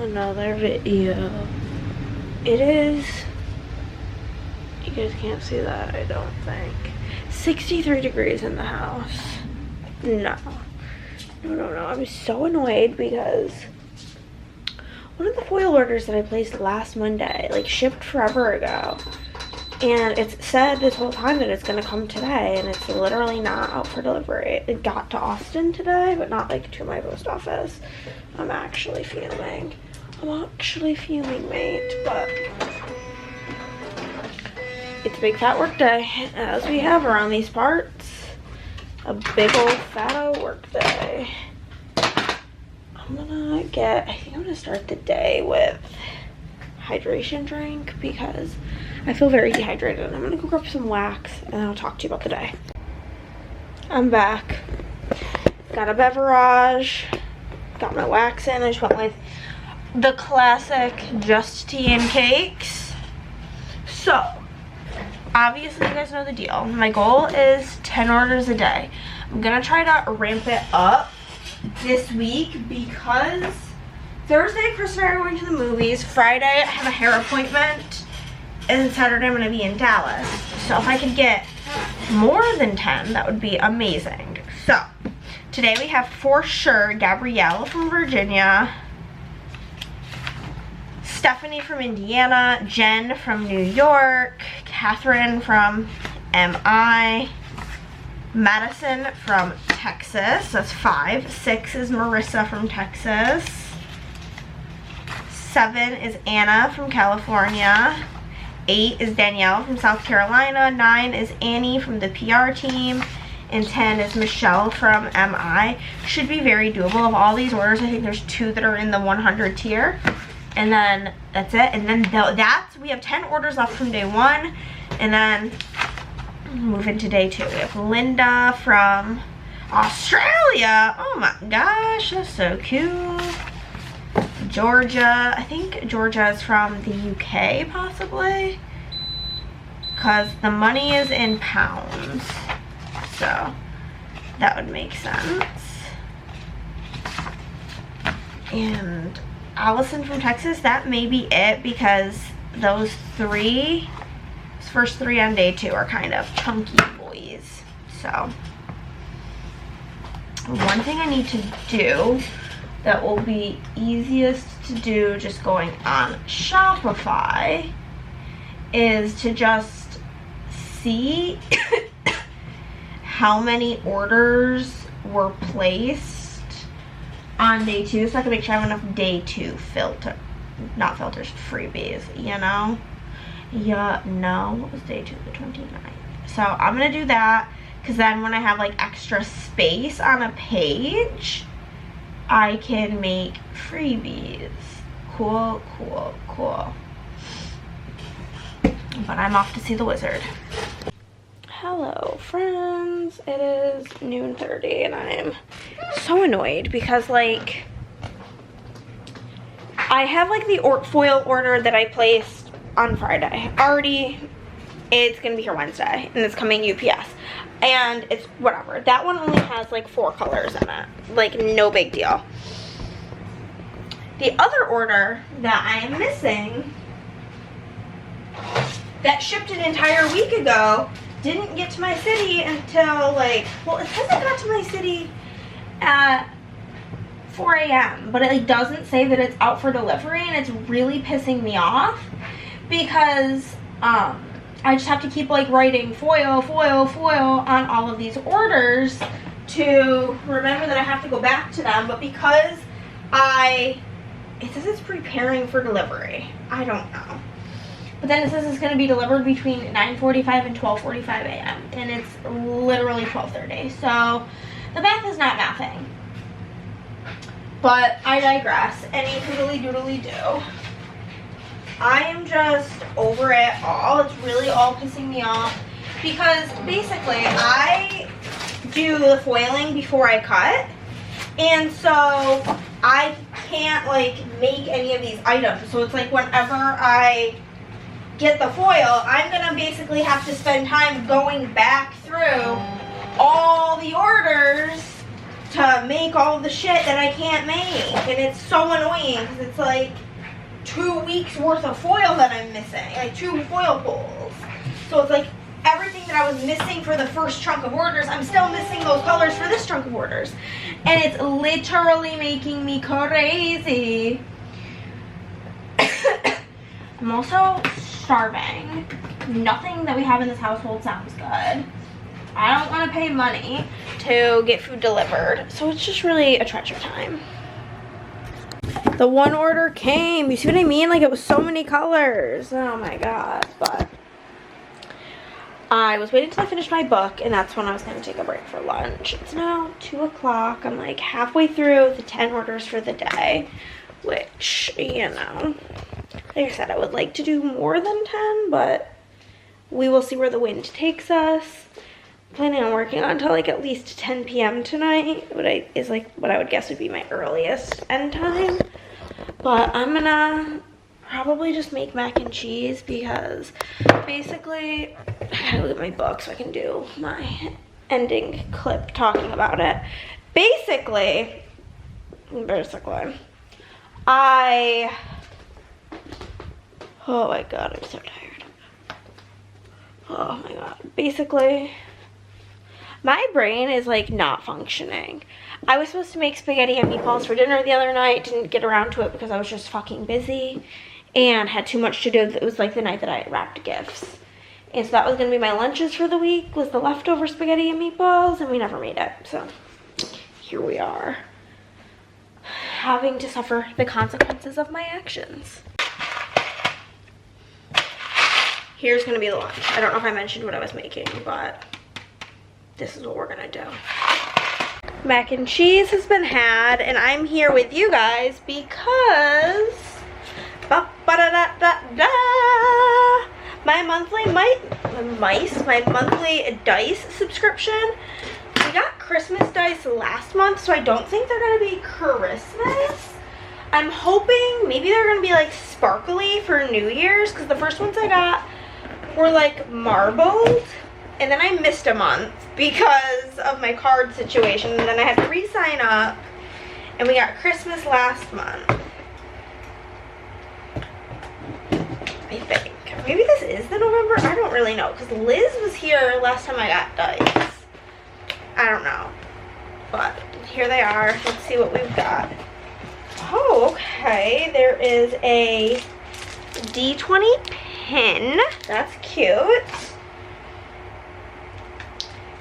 another video. It is, you guys can't see that, I don't think, 63 degrees in the house. No, I'm so annoyed because one of the foil orders that I placed last Monday, like, shipped forever ago, and it's said this whole time that it's gonna come today, and it's literally not out for delivery. It got to Austin today, but not like to my post office. I'm actually fuming, mate, but it's a big fat work day, as we have around these parts. A big old fat work day. I think I'm gonna start the day with hydration drink because I feel very dehydrated. I'm gonna go grab some wax and I'll talk to you about the day. I'm back. Got a beverage. Got my wax in. I just went with the classic just tea and cakes. So, obviously you guys know the deal. My goal is 10 orders a day. I'm gonna try to ramp it up this week because Thursday Chris and I are going to the movies. Friday I have a hair appointment, and Saturday I'm gonna be in Dallas. So if I could get more than 10, that would be amazing. So today we have for sure Gabrielle from Virginia, Stephanie from Indiana, Jen from New York, Catherine from MI, Madison from Texas, that's 5. 6 is Marissa from Texas. 7 is Anna from California. 8 is Danielle from South Carolina. 9 is Annie from the PR team. And 10 is Michelle from MI. Should be very doable. Of all these orders, I think there's 2 that are in the 100 tier. And then that's it. And then we have 10 orders left from day 1. And then move into day 2. We have Linda from Australia. Oh my gosh, that's so cute. Georgia. I think Georgia is from the UK possibly, because the money is in pounds. So that would make sense. And Allison from Texas, that may be it because those first 3 on day 2 are kind of chunky boys. So one thing I need to do that will be easiest to do just going on Shopify is to just see how many orders were placed on day 2, so I can make sure I have enough day 2 freebies, you know? Yeah, no, what was day 2? The 29th. So I'm gonna do that, because then when I have like extra space on a page, I can make freebies. Cool. But I'm off to see the wizard. Hello friends, it is noon 30 and I'm so annoyed because like I have like the foil order that I placed on Friday already. It's gonna be here Wednesday and it's coming UPS, and it's whatever. That one only has like 4 colors in it, like no big deal. The other order that I am missing that shipped an entire week ago didn't get to my city until like, well, it says it got to my city at 4 a.m. but it like doesn't say that it's out for delivery, and it's really pissing me off because I just have to keep like writing foil on all of these orders to remember that I have to go back to them. But because it says it's preparing for delivery, I don't know. But then it says it's going to be delivered between 9:45 and 12:45 a.m. and it's literally 12:30. So the math is not mathing. But I digress. Any doodly doodly do. I am just over it all. It's really all pissing me off because basically I do the foiling before I cut, and so I can't like make any of these items. So it's like whenever I get the foil, I'm gonna basically have to spend time going back through all the orders to make all the shit that I can't make. And it's so annoying because it's like 2 weeks worth of foil that I'm missing. Like 2 foil pulls. So it's like everything that I was missing for the first chunk of orders, I'm still missing those colors for this chunk of orders. And it's literally making me crazy. I'm also starving. Nothing that we have in this household sounds good. I don't want to pay money to get food delivered. So it's just really a treasure time. The one order came. You see what I mean? Like, it was so many colors. Oh my god. But I was waiting till I finished my book, and that's when I was going to take a break for lunch. It's now 2 o'clock. I'm like halfway through the 10 orders for the day, which, you know, like I said, I would like to do more than 10, but we will see where the wind takes us. I'm planning on working on until like at least 10 p.m. tonight, is like what I would guess would be my earliest end time. But I'm gonna probably just make mac and cheese because basically I gotta look at my book so I can do my ending clip talking about it. Basically, oh my god, I'm so tired. Oh my god. Basically, my brain is like not functioning. I was supposed to make spaghetti and meatballs for dinner the other night. Didn't get around to it because I was just fucking busy and had too much to do. It was like the night that I wrapped gifts. And so that was going to be my lunches for the week, was the leftover spaghetti and meatballs, and we never made it. So here we are, having to suffer the consequences of my actions. Here's going to be the lunch. I don't know if I mentioned what I was making, but this is what we're going to do. Mac and cheese has been had, and I'm here with you guys because my monthly dice subscription. We got Christmas dice last month, so I don't think they're gonna be Christmas. I'm hoping maybe they're gonna be like sparkly for New Year's, because the first ones I got were like marbled, and then I missed a month because of my card situation, and then I had to re-sign up, and we got Christmas last month, I think. Maybe this is the November, I don't really know, because Liz was here last time I got dice. I don't know, but here they are. Let's see what we've got. Oh, okay, there is a D20 pin. That's cute.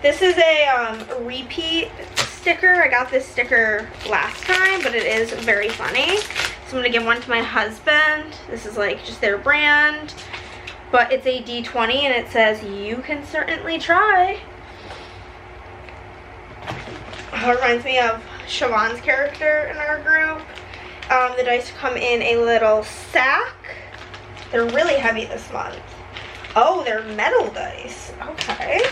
This is a repeat sticker. I got this sticker last time, but it is very funny. So I'm gonna give one to my husband. This is like just their brand, but it's a D20 and it says, "You can certainly try." It reminds me of Siobhan's character in our group. The dice come in a little sack. They're really heavy this month. Oh, they're metal dice. Okay.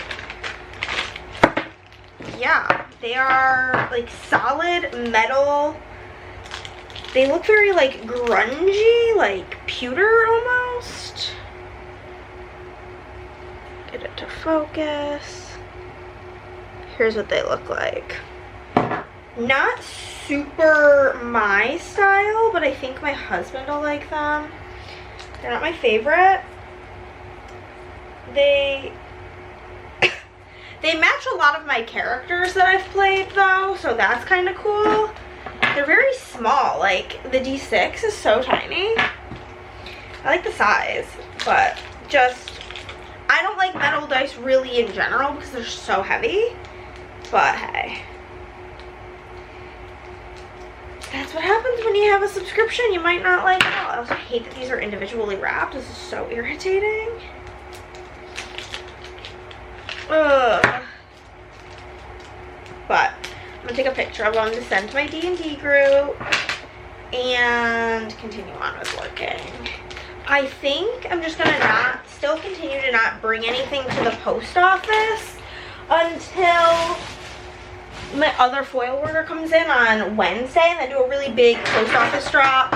Yeah, they are like solid metal. They look very like grungy, like pewter almost. Get it to focus. Here's what they look like. Not super my style, but I think my husband will like them. They're not my favorite. They match a lot of my characters that I've played though, so that's kind of cool. They're very small, like the D6 is so tiny. I like the size, but just, I don't like metal dice really in general because they're so heavy, but hey. That's what happens when you have a subscription. You might not like it all. I also hate that these are individually wrapped. This is so irritating. Ugh. But I'm gonna take a picture of them to send to my D&D group and continue on with working. I think I'm just gonna still continue to not bring anything to the post office until my other foil order comes in on Wednesday, and then do a really big post office drop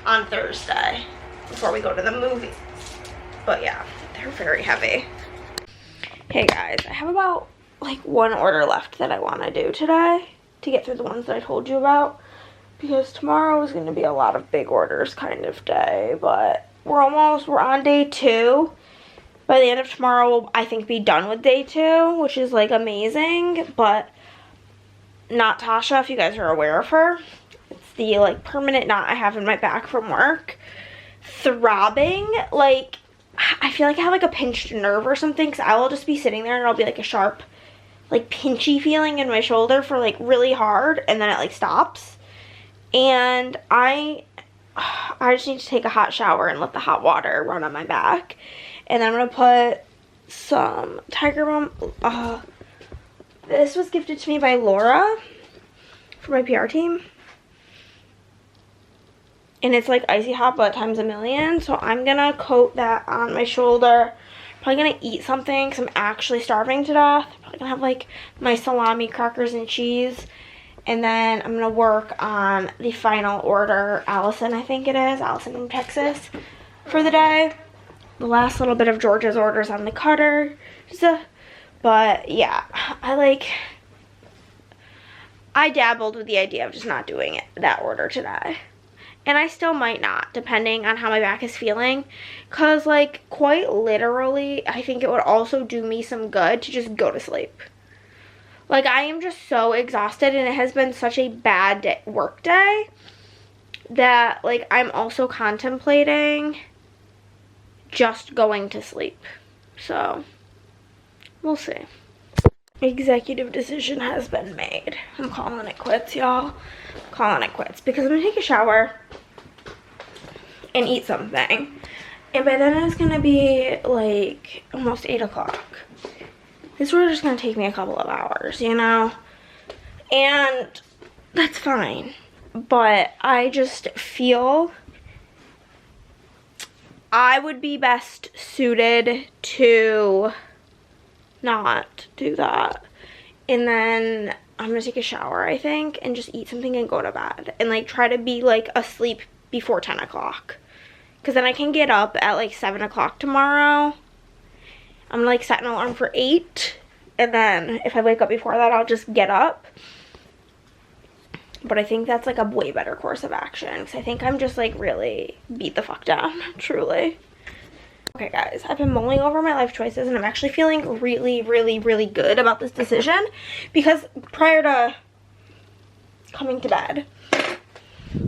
on Thursday before we go to the movies. But yeah, they're very heavy. Hey guys, I have about like one order left that I want to do today. to get through the ones that I told you about, because tomorrow is going to be a lot of big orders kind of day. But we're on day 2. By the end of tomorrow, we'll, I think, be done with day 2, which is like amazing. But not Tasha, if you guys are aware of her. It's the like permanent knot I have in my back from work. Throbbing, like I feel like I have like a pinched nerve or something, because I will just be sitting there and it'll be like a sharp, like pinchy feeling in my shoulder for like really hard, and then it like stops. And I just need to take a hot shower and let the hot water run on my back. And then I'm gonna put some Tiger Balm. This was gifted to me by Laura for my PR team. And it's like icy hot but times a million. So I'm gonna coat that on my shoulder. Probably gonna eat something because I'm actually starving to death. Probably gonna have like my salami, crackers, and cheese. And then I'm gonna work on the final order. Allison, I think it is. Allison from Texas for the day. The last little bit of Georgia's orders on the cutter. But yeah, I dabbled with the idea of just not doing that order today. And I still might not, depending on how my back is feeling. Because, like, quite literally, I think it would also do me some good to just go to sleep. Like, I am just so exhausted, and it has been such a bad work day that, like, I'm also contemplating just going to sleep. So, we'll see. Executive decision has been made. I'm calling it quits, y'all. Calling it quits because I'm gonna take a shower and eat something, and by then it's gonna be like almost 8 o'clock. This order is gonna take me a couple of hours, you know, and that's fine. But I just feel I would be best suited to not do that. And then I'm gonna take a shower, I think, and just eat something and go to bed. And like try to be like asleep before 10 o'clock. Because then I can get up at like 7 o'clock tomorrow. I'm gonna like set an alarm for 8. And then if I wake up before that, I'll just get up. But I think that's like a way better course of action. Because I think I'm just like really beat the fuck down, truly. Okay guys, I've been mulling over my life choices and I'm actually feeling really, really, really good about this decision, because prior to coming to bed,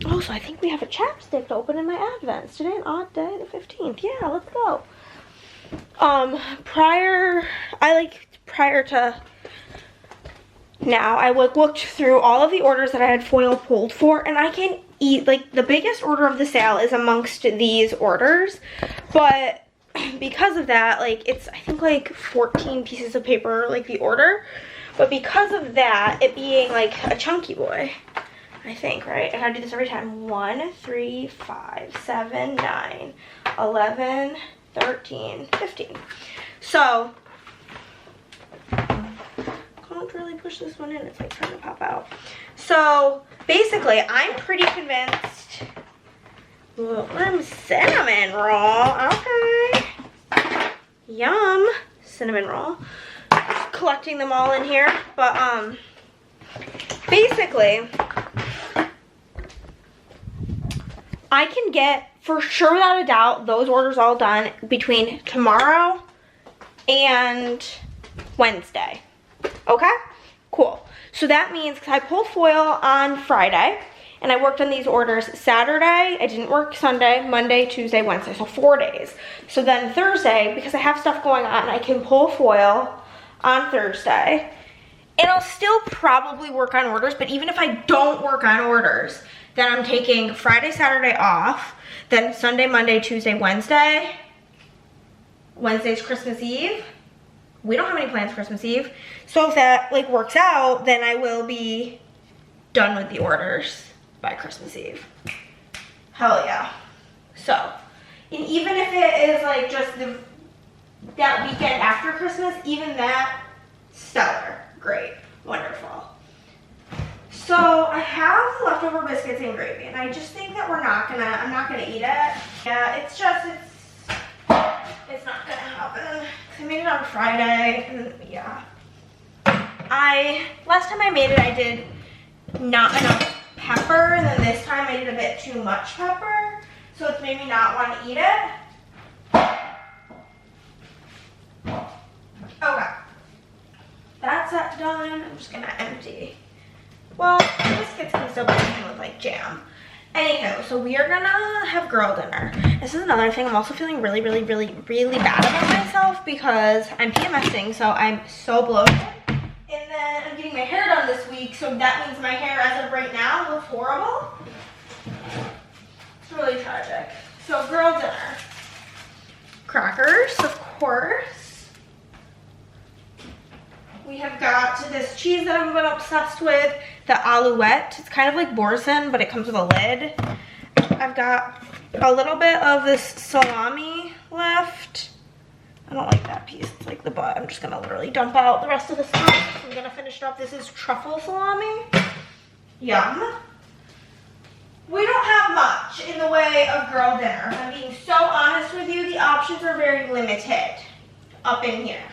so I think we have a chapstick to open in my advents. Today an odd day, the 15th. Yeah, let's go. Prior to now, I looked through all of the orders that I had foil pulled for, and I can eat, like, the biggest order of the sale is amongst these orders, but because of that, like, it's, I think, like, 14 pieces of paper, like, the order, but because of that, it being, like, a chunky boy, I think, right? I gotta do this every time. 1, 3, 5, 7, 9, 11, 13, 15. So, don't really push this one in. It's like trying to pop out. So, basically, I'm pretty convinced. Cinnamon roll. Okay. Yum. Cinnamon roll. Just collecting them all in here. But, basically, I can get, for sure without a doubt, those orders all done between tomorrow and Wednesday. Okay? Cool. So that means, because I pulled foil on Friday, and I worked on these orders Saturday. I didn't work Sunday, Monday, Tuesday, Wednesday. So 4 days. So then Thursday, because I have stuff going on, I can pull foil on Thursday. And I'll still probably work on orders, but even if I don't work on orders, then I'm taking Friday, Saturday off, then Sunday, Monday, Tuesday, Wednesday. Wednesday's Christmas Eve. We don't have any plans Christmas Eve. So if that like works out, then I will be done with the orders by Christmas Eve. Hell yeah. So, and even if it is like just that weekend after Christmas, even that, stellar, great, wonderful. So I have leftover biscuits and gravy, and I just think that I'm not gonna eat it. Yeah, it's not gonna happen. I made it on Friday, and yeah. Last time I made it, I did not enough pepper, and then this time I did a bit too much pepper, so it's made me not want to eat it. Okay, that's that done. I'm just gonna empty. Well, biscuits can still be eaten with like jam. Anywho, so we are gonna have girl dinner. This is another thing. I'm also feeling really bad about myself because I'm PMSing, so I'm so bloated. And then I'm getting my hair done this week, so that means my hair as of right now looks horrible. It's really tragic. So girl dinner. Crackers, of course. We have got this cheese that I've been obsessed with, the Alouette. It's kind of like Boursin, but it comes with a lid. I've got a little bit of this salami left. I don't like that piece. It's like the butt. I'm just gonna literally dump out the rest of the salami. I'm gonna finish it up. This is truffle salami. Yum. We don't have much in the way of girl dinner. If I'm being so honest with you, the options are very limited up in here.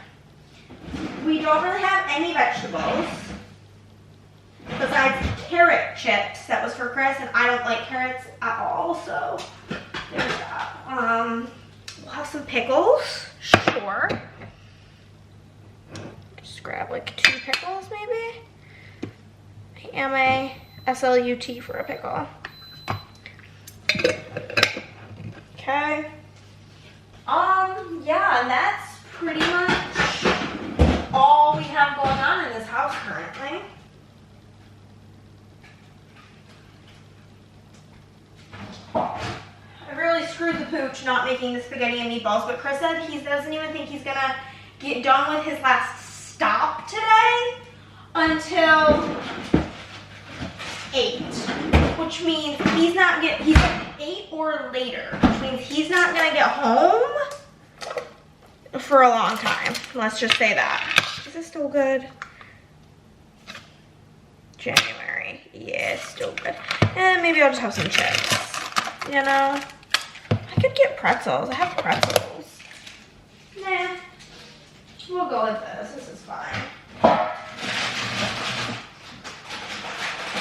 We don't really have any vegetables besides carrot chips. That was for Chris, and I don't like carrots at all, so there's that. We'll have some pickles, sure. Just grab like 2 pickles maybe. I am a SLUT for a pickle. Okay. Yeah, and that's pretty much all we have going on in this house currently. I really screwed the pooch not making the spaghetti and meatballs, but Chris said he doesn't even think he's gonna get done with his last stop today until 8, which means he's at 8 or later, which means he's not gonna get home for a long time. Let's just say that. Is this still good? January. Yeah, still good. And maybe I'll just have some chips. You know? I could get pretzels. I have pretzels. Nah. We'll go with this. This is fine.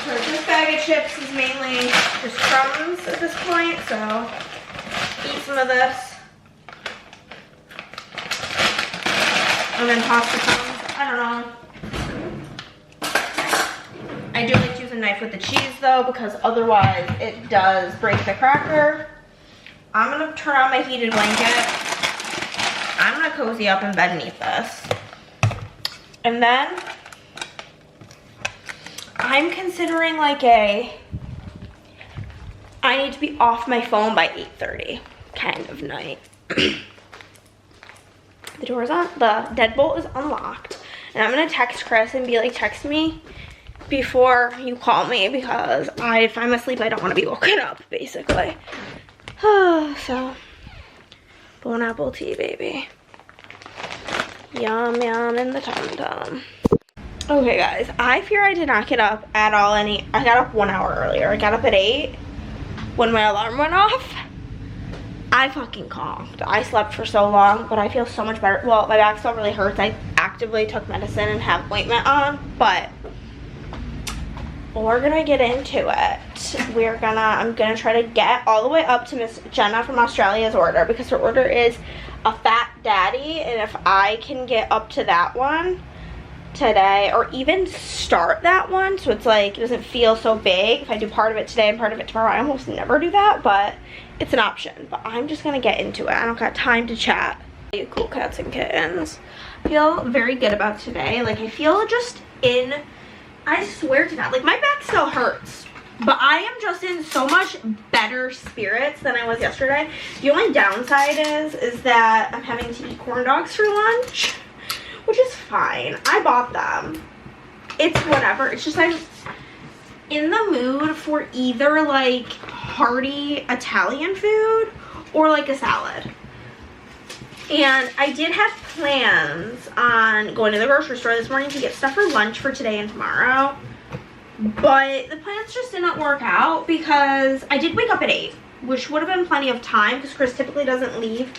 So this bag of chips is mainly just crumbs at this point, so eat some of this. And then toss the crumbs. I don't know. I do like to use a knife with the cheese though, because otherwise it does break the cracker. I'm gonna turn on my heated blanket. I'm gonna cozy up in bed and eat this. And then I'm considering like I need to be off my phone by 8:30 kind of night. The door's on, the deadbolt is unlocked. And I'm gonna text Chris and be like, text me before you call me, because if I'm asleep, I don't wanna be woken up, basically. So, bon apple tea, baby. Yum, yum in the tum-tum. Okay, guys, I fear I did not get up at all I got up 1 hour earlier. I got up at 8 when my alarm went off. I fucking conked. I slept for so long, but I feel so much better. Well, my back still really hurts. I actively took medicine and have ointment on, but we're gonna get into it. I'm gonna try to get all the way up to Miss Jenna from Australia's order, because her order is a fat daddy, and if I can get up to that one today, or even start that one so it's like it doesn't feel so big, if I do part of it today and part of it tomorrow. I almost never do that, but it's an option. But I'm just gonna get into it. I don't got time to chat. You cool cats and kittens. I feel very good about today. Like, I feel just I swear to God, like, my back still hurts, but I am just in so much better spirits than I was yesterday. The only downside is that I'm having to eat corn dogs for lunch, which is fine. I bought them. It's whatever. It's just I'm in the mood for either like hearty Italian food or like a salad. And I did have plans on going to the grocery store this morning to get stuff for lunch for today and tomorrow. But the plans just didn't work out because I did wake up at 8, which would have been plenty of time because Chris typically doesn't leave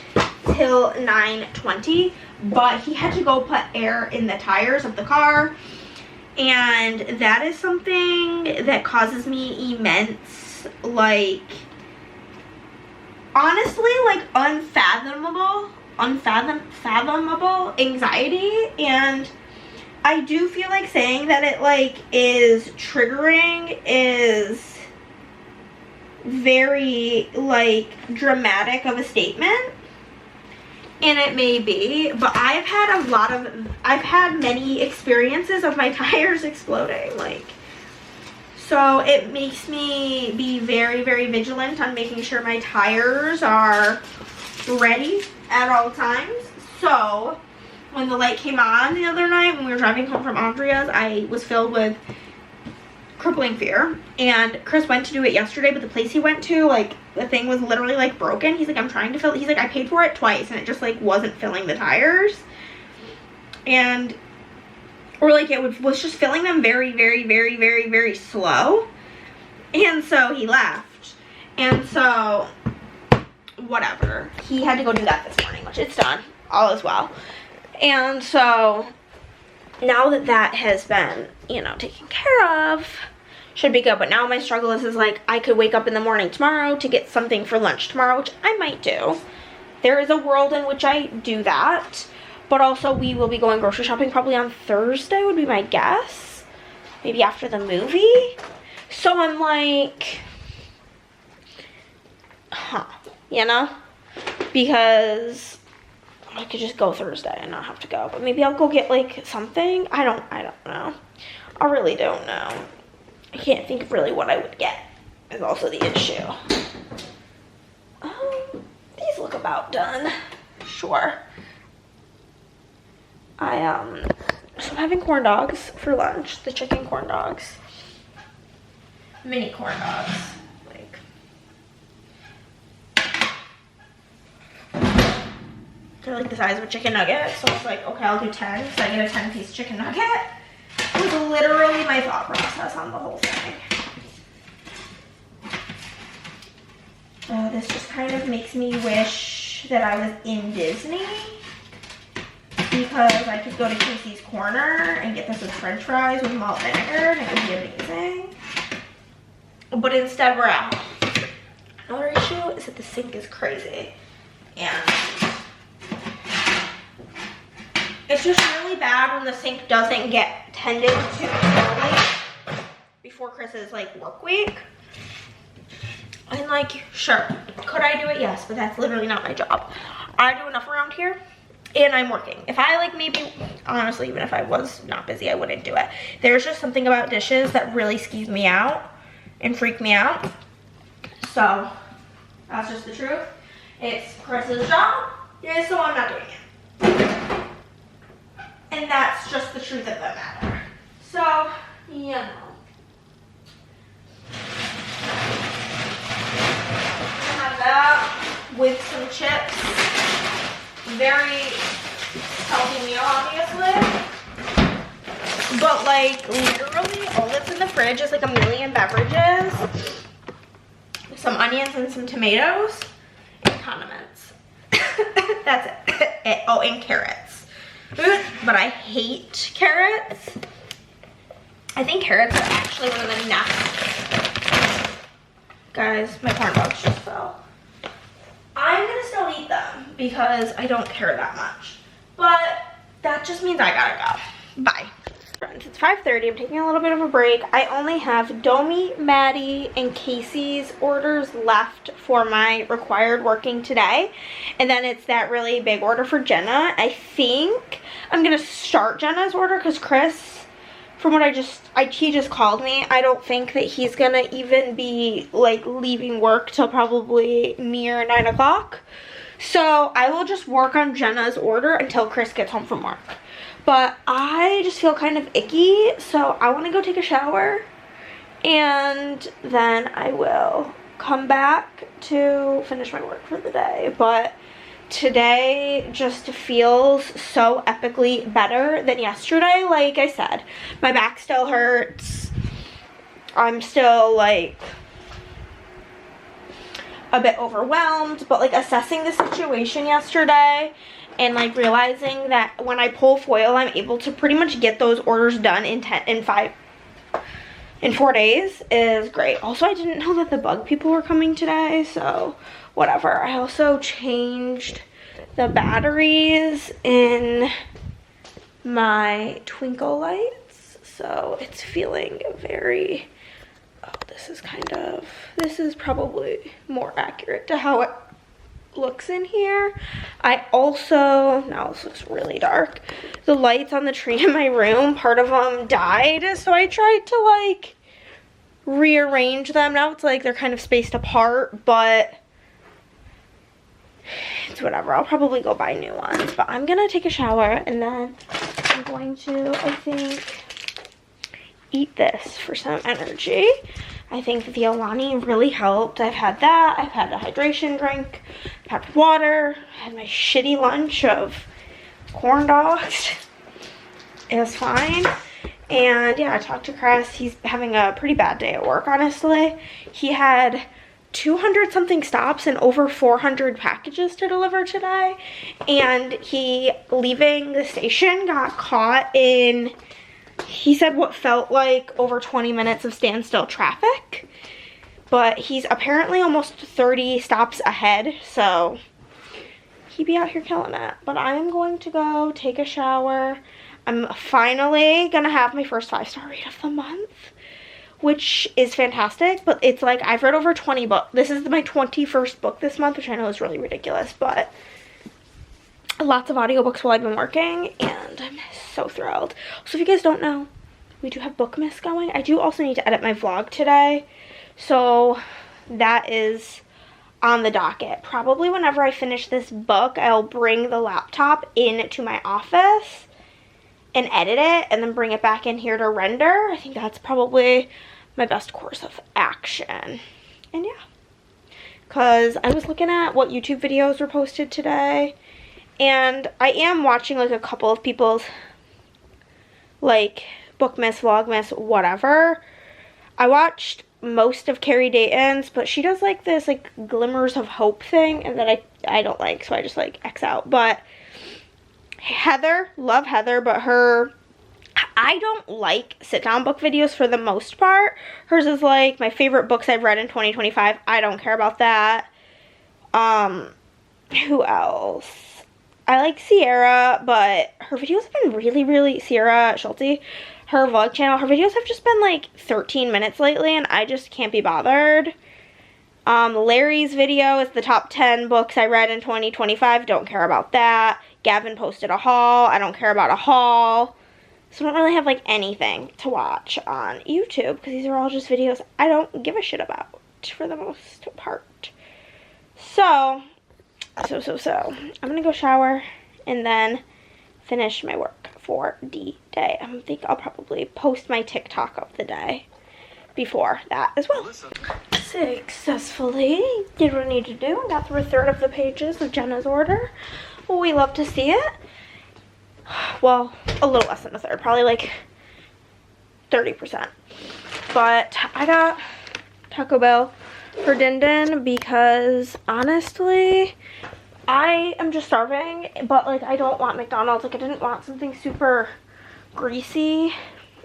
till 9:20. But he had to go put air in the tires of the car. And that is something that causes me immense, like, honestly, like, unfathomable anxiety. And I do feel like saying that it, like, is triggering is very, like, dramatic of a statement. And it may be, but I've had many experiences of my tires exploding, like, so it makes me be very, very vigilant on making sure my tires are ready at all times. So when the light came on the other night when we were driving home from Andrea's, I was filled with crippling fear. And Chris went to do it yesterday, but the place he went to, like, the thing was literally, like, broken. He's like, I'm trying to fill it. He's like, I paid for it twice and it just, like, wasn't filling the tires. And, or, like, it was just filling them very, very, very, very, very slow. And so he left. And so, whatever. He had to go do that this morning, which it's done. All is well. And so, now that that has been, you know, taken care of, should be good. But now my struggle is like, I could wake up in the morning tomorrow to get something for lunch tomorrow, which I might do. There is a world in which I do that. But also we will be going grocery shopping probably on Thursday would be my guess. Maybe after the movie. So I'm like, you know? Because I could just go Thursday and not have to go. But maybe I'll go get, like, something. I don't know. I really don't know. I can't think of really what I would get is also the issue. These look about done. Sure. So I'm having corn dogs for lunch. The chicken corn dogs. Mini corn dogs. Like, they're like the size of a chicken nugget. So it's like, okay, I'll do 10. So I get a 10-piece chicken nugget. It was literally my thought process on the whole thing. This just kind of makes me wish that I was in Disney, because I could go to Casey's Corner and get this with french fries with malt vinegar and it would be amazing. But instead we're at home. Another issue is that the sink is crazy. And it's just really bad when the sink doesn't get tended to early before Chris's, like, work week. And, like, sure, could I do it? Yes, but that's literally not my job. I do enough around here and I'm working. If I, like, maybe, honestly, even if I was not busy, I wouldn't do it. There's just something about dishes that really skews me out and freak me out. So that's just the truth. It's Chris's job, yeah, so I'm not doing it. And that's just the truth of the matter. So, you know. Have that with some chips. Very healthy meal, obviously. But, like, literally all that's in the fridge is like a million beverages, some onions and some tomatoes, and condiments. That's it. Oh, and carrots. But I hate carrots. I think carrots are actually one of the nuts. Guys, my corn dogs just fell. I'm gonna still eat them because I don't care that much. But that just means I gotta go. Bye. Friends, it's 5:30. I'm taking a little bit of a break. I only have Domi, Maddie, and Casey's orders left for my required working today. And then it's that really big order for Jenna. I think I'm gonna start Jenna's order because Chris, from what he just called me, I don't think that he's gonna even be, like, leaving work till probably near 9 o'clock. So I will just work on Jenna's order until Chris gets home from work. But I just feel kind of icky, so I want to go take a shower, and then I will come back to finish my work for the day. But today just feels so epically better than yesterday. Like I said, my back still hurts. I'm still, like, a bit overwhelmed, but, like, assessing the situation yesterday and like realizing that when I pull foil, I'm able to pretty much get those orders done in 4 days is great. Also, I didn't know that the bug people were coming today, so whatever. I also changed the batteries in my twinkle lights, so it's feeling very, oh, this is probably more accurate to how it looks in here. I also, now this looks really dark, the lights on the tree in my room, part of them died, so I tried to like rearrange them. Now it's like they're kind of spaced apart, but it's whatever. I'll probably go buy new ones, but I'm gonna take a shower and then I'm going to, I think, eat this for some energy. I think the Alani really helped. I've had that. I've had a hydration drink. I've had water. I had my shitty lunch of corn dogs. It was fine. And yeah, I talked to Chris. He's having a pretty bad day at work, honestly. He had 200 something stops and over 400 packages to deliver today. And he, leaving the station, got caught in, he said, what felt like over 20 minutes of standstill traffic. But he's apparently almost 30 stops ahead, so he'd be out here killing it. But I'm going to go take a shower. I'm finally gonna have my first 5-star read of the month, which is fantastic. But it's like, I've read over 20 books. This is my 21st book this month, which I know is really ridiculous, but lots of audiobooks while I've been working, and I'm so thrilled. So if you guys don't know, we do have Bookmas going. I do also need to edit my vlog today, so that is on the docket. Probably whenever I finish this book, I'll bring the laptop into my office and edit it and then bring it back in here to render. I think that's probably my best course of action. And yeah, because I was looking at what YouTube videos were posted today, and I am watching like a couple of people's like Bookmas, Vlogmas, whatever. I watched most of Carrie Dayton's, but she does like this like glimmers of hope thing, and that I don't like, so I just like X out. But Heather, love Heather, but I don't like sit-down book videos for the most part. Hers is like my favorite books I've read in 2025. I don't care about that. Who else? I like Sierra, but her videos have been really, Sierra Schulte, her vlog channel, her videos have just been like 13 minutes lately, and I just can't be bothered. Larry's video is the top 10 books I read in 2025. Don't care about that. Gavin posted a haul. I don't care about a haul. So I don't really have like anything to watch on YouTube, because these are all just videos I don't give a shit about for the most part. So I'm gonna go shower and then finish my work for the day. I think I'll probably post my TikTok of the day before that as well. Successfully did what I need to do. Got through a third of the pages of Jenna's order. Well, we love to see it. Well, a little less than a third, probably like 30%. But I got Taco Bell for Din Din because honestly, I am just starving, but like I don't want McDonald's. Like I didn't want something super greasy,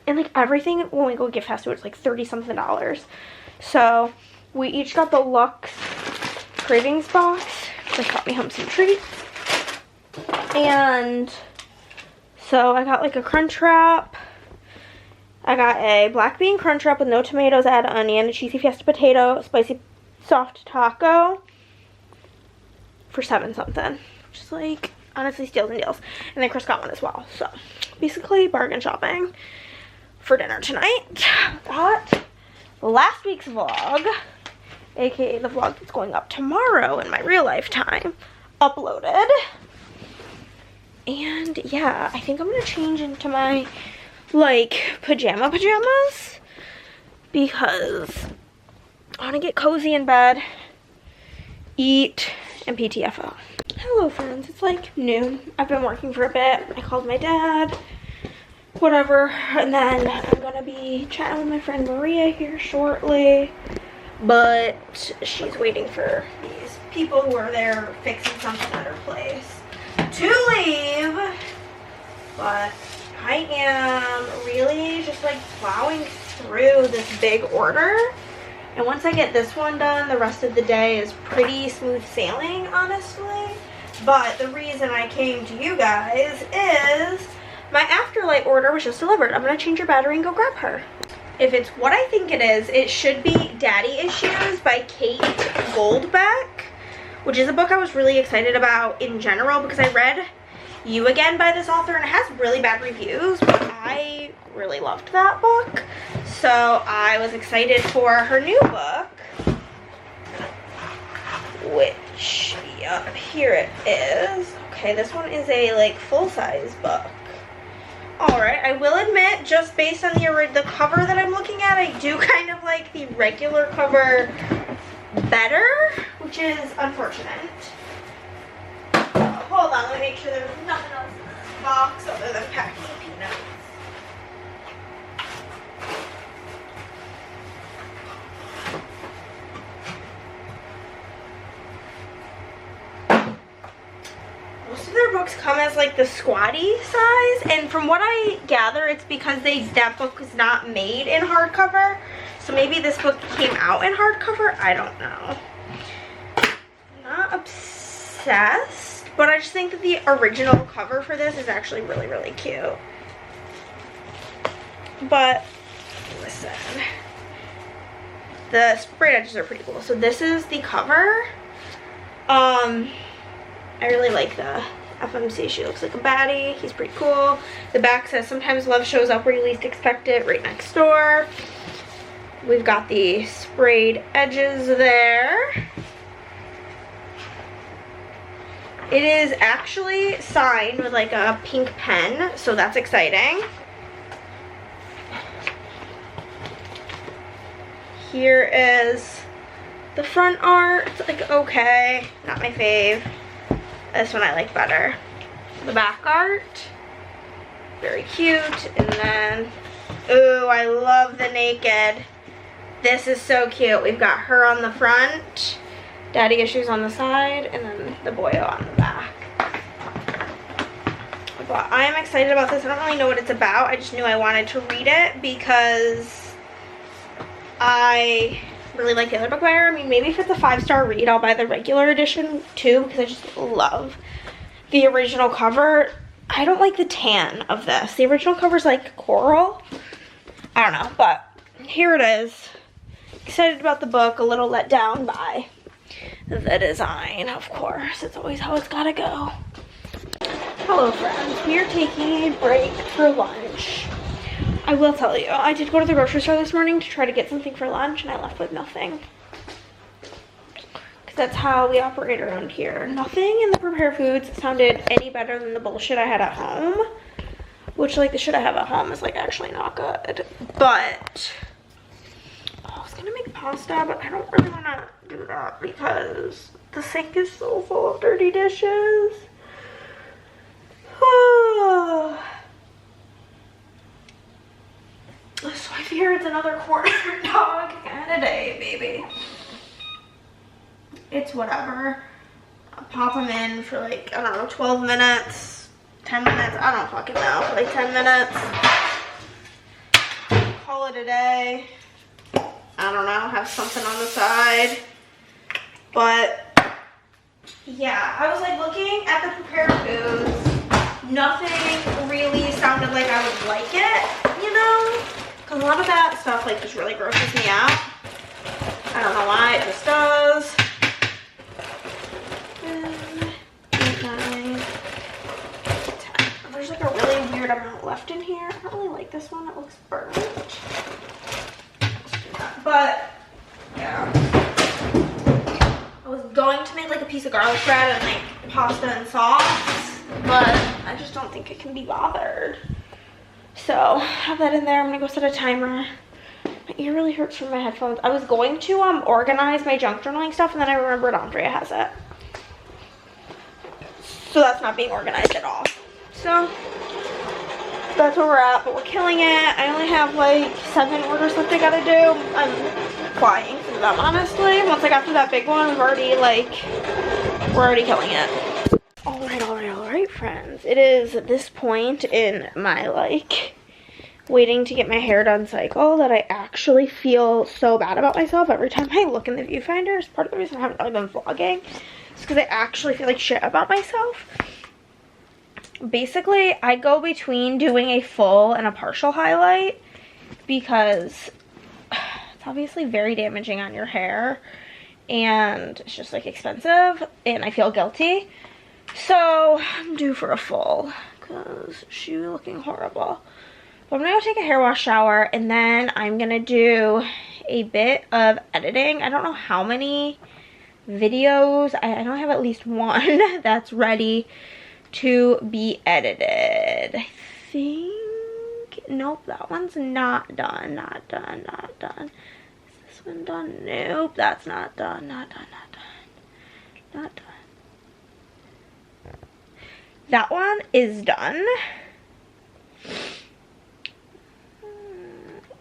and like everything when we go get fast food, it's like $30 something. So we each got the Luxe Cravings box. They got me home some treats. And so I got like a Crunch Wrap. I got a black bean Crunch Wrap with no tomatoes, add onion, a cheesy fiesta potato, spicy soft taco for $7 something. Which is like honestly steals and deals. And then Chris got one as well. So basically bargain shopping for dinner tonight. Got last week's vlog, aka the vlog that's going up tomorrow in my real life time, uploaded. And yeah, I think I'm gonna change into my like pajamas because I want to get cozy in bed, eat, and PTFO. Hello friends, it's like noon. I've been working for a bit. I called my dad, whatever, and then I'm gonna be chatting with my friend Maria here shortly, but she's waiting for these people who are there fixing something at her place. to leave, but I am really just like plowing through this big order. And once I get this one done, the rest of the day is pretty smooth sailing, honestly. But the reason I came to you guys is my Afterlight order was just delivered. I'm gonna change your battery and go grab her. If it's what I think it is, it should be Daddy Issues by Kate Goldbeck, which is a book I was really excited about in general because I read You Again by this author and it has really bad reviews, but I really loved that book. So I was excited for her new book, which, yep, here it is. Okay, this one is a like full-size book. Alright, I will admit, just based on the cover that I'm looking at, I do kind of like the regular cover better, which is unfortunate. Hold on, let me make sure there's nothing else in this box other than packing peanuts. Most of their books come as like the squatty size, and from what I gather, it's because that book is not made in hardcover. So maybe this book came out in hardcover. I don't know. I'm not obsessed, but I just think that the original cover for this is actually really, really cute. But listen, the sprayed edges are pretty cool. So this is the cover. I really like the FMC. She looks like a baddie. He's pretty cool. The back says, sometimes love shows up where you least expect it, right next door. We've got the sprayed edges there. It is actually signed with like a pink pen, so that's exciting. Here is the front art. It's like okay, not my fave. This one I like better. The back art, very cute. And then, ooh, I love the naked. This is so cute. We've got her on the front, Daddy Issues on the side, and then the boyo on the back. But I am excited about this. I don't really know what it's about. I just knew I wanted to read it because I really like the other book by her. I mean, maybe if it's a 5-star read, I'll buy the regular edition too because I just love the original cover. I don't like the tan of this. The original cover's like coral. I don't know, but here it is. Excited about the book, a little let down by the design, of course. It's always how it's gotta go. Hello friends, we are taking a break for lunch. I will tell you, I did go to the grocery store this morning to try to get something for lunch and I left with nothing. Because that's how we operate around here. Nothing in the prepared foods sounded any better than the bullshit I had at home. Which, like, the shit I have at home is, like, actually not good. But, oh, I was gonna make pasta, but I don't really want to do that because the sink is so full of dirty dishes. So I fear it's another corner dog and a day, baby. It's whatever. I'll pop them in for like, I don't know, 12 minutes, 10 minutes, I don't fucking know, for like 10 minutes. Call it a day. I don't know, have something on the side. But yeah, I was like looking at the prepared foods. Nothing really sounded like I would like it, you know? Because a lot of that stuff like just really grosses me out. I don't know why, it just does. 8, 9, 10. There's like a really weird amount left in here. I don't really like this one, it looks burnt. But, yeah. I was going to make like a piece of garlic bread and like pasta and sauce, but I just don't think it can be bothered. So, have that in there. I'm gonna go set a timer. My ear really hurts from my headphones. I was going to organize my junk journaling stuff and then I remembered Andrea has it. So that's not being organized at all. So, that's where we're at, but we're killing it. I only have like 7 orders left I gotta do. I'm flying through them, honestly. Once I got to that big one, we're already killing it. All right, friends, it is at this point in my, like, waiting to get my hair done cycle that I actually feel so bad about myself every time I look in the viewfinder. It's part of the reason I haven't really been vlogging. It's because I actually feel like shit about myself. Basically, I go between doing a full and a partial highlight because it's obviously very damaging on your hair and it's just like expensive and I feel guilty. So I'm due for a full because she's looking horrible. But I'm gonna go take a hair wash shower and then I'm gonna do a bit of editing. I don't know how many videos. I know I have at least one that's ready to be edited. I think, nope, that one's not done. Not done. Is this one done? Nope, that's not done. Not done. That one is done.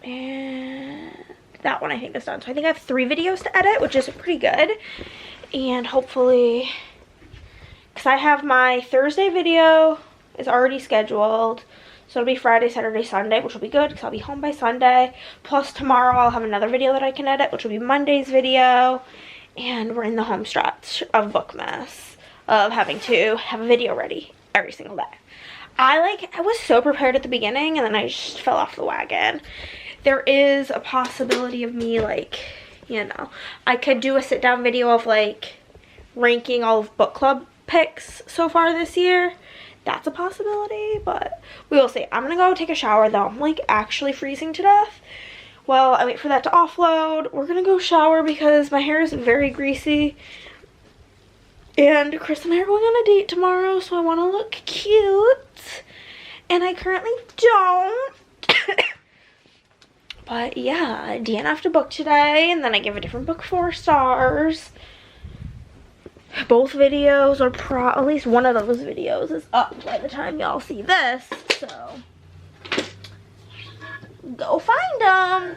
And that one I think is done. So I think I have 3 videos to edit, which is pretty good. And hopefully, because I have my Thursday video is already scheduled. So it'll be Friday, Saturday, Sunday, which will be good because I'll be home by Sunday. Plus tomorrow I'll have another video that I can edit, which will be Monday's video. And we're in the home stretch of Bookmas, of having to have a video ready every single day. I was so prepared at the beginning and then I just fell off the wagon. There is a possibility of me, like, you know, I could do a sit down video of like ranking all of book club picks so far this year. That's a possibility, but we will see. I'm gonna go take a shower though. I'm like actually freezing to death. Well, I wait for that to offload. We're gonna go shower because my hair is very greasy. And Chris and I are going on a date tomorrow, so I want to look cute. And I currently don't. But yeah, DNF'd a book today, and then I gave a different book 4 stars. Both videos are at least one of those videos is up by the time y'all see this, so go find them.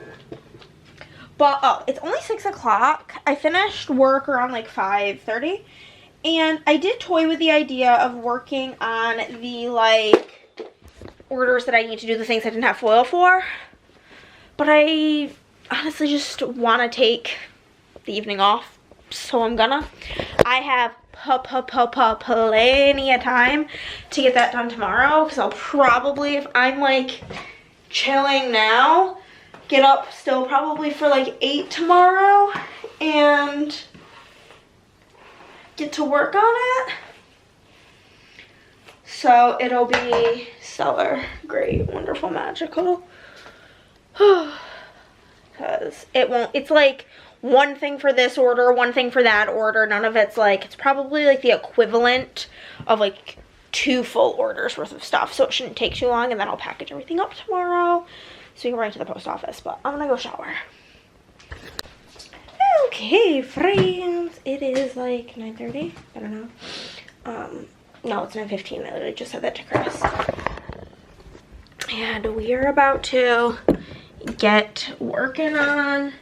But, oh, it's only 6 o'clock. I finished work around like 5:30. And I did toy with the idea of working on the, like, orders that I need to do, the things I didn't have foil for. But I honestly just want to take the evening off, so I'm gonna. I have plenty of time to get that done tomorrow, because I'll probably, if I'm, like, chilling now, get up still probably for, like, 8 tomorrow, and get to work on it. So it'll be stellar, great, wonderful, magical. Because it won't, it's like one thing for this order, one thing for that order. None of it's like, it's probably like the equivalent of like 2 full orders worth of stuff. So it shouldn't take too long, and then I'll package everything up tomorrow so we can run to the post office. But I'm gonna go shower. Okay, friends, it is like 9:30, I don't know. No, it's 9:15, I literally just said that to Chris. And we are about to get working on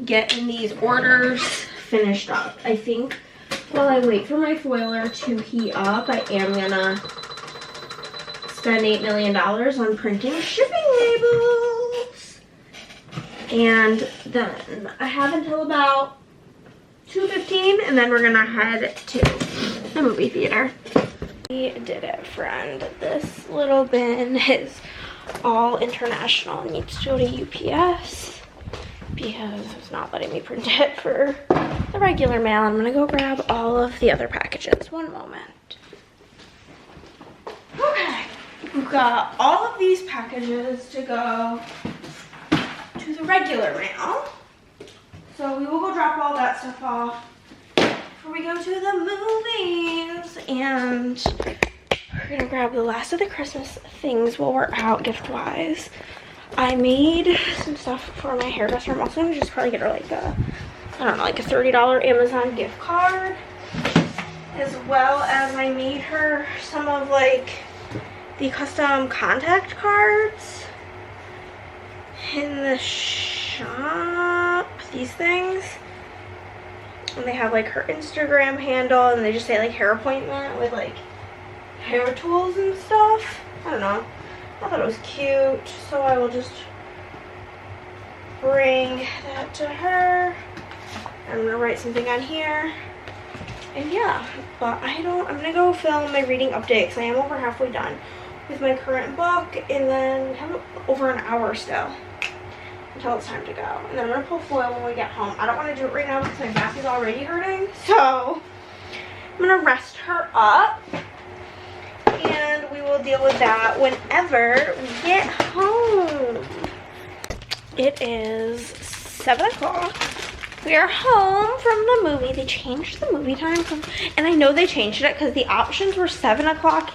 getting these orders finished up. I think while I wait for my foiler to heat up, I am gonna spend $8 million on printing shipping labels. And then I have until about 2:15, and then we're gonna head to the movie theater. We did it, friend. This little bin is all international. It needs to go to UPS because it's not letting me print it for the regular mail. I'm gonna go grab all of the other packages. One moment. Okay, we've got all of these packages to go to the regular mail. So we will go drop all that stuff off before we go to the movies. And we're gonna grab the last of the Christmas things while we're out gift-wise. I made some stuff for my hairdresser. I'm also gonna just probably get her like a, I don't know, like a $30 Amazon gift card. As well as I made her some of like the custom contact cards in the shop, these things. And they have like her Instagram handle, and they just say like hair appointment with like hair tools and stuff. I don't know. I thought it was cute, so I will just bring that to her. I'm gonna write something on here. And yeah, but I'm gonna go film my reading update because I am over halfway done with my current book, and then we have over an hour still until it's time to go. And then I'm gonna pull foil when we get home. I don't want to do it right now because my back is already hurting, so I'm gonna rest her up, and we will deal with that whenever we get home. It is 7 o'clock. We are home from the movie. They changed the movie time and I know they changed it because the options were 7 o'clock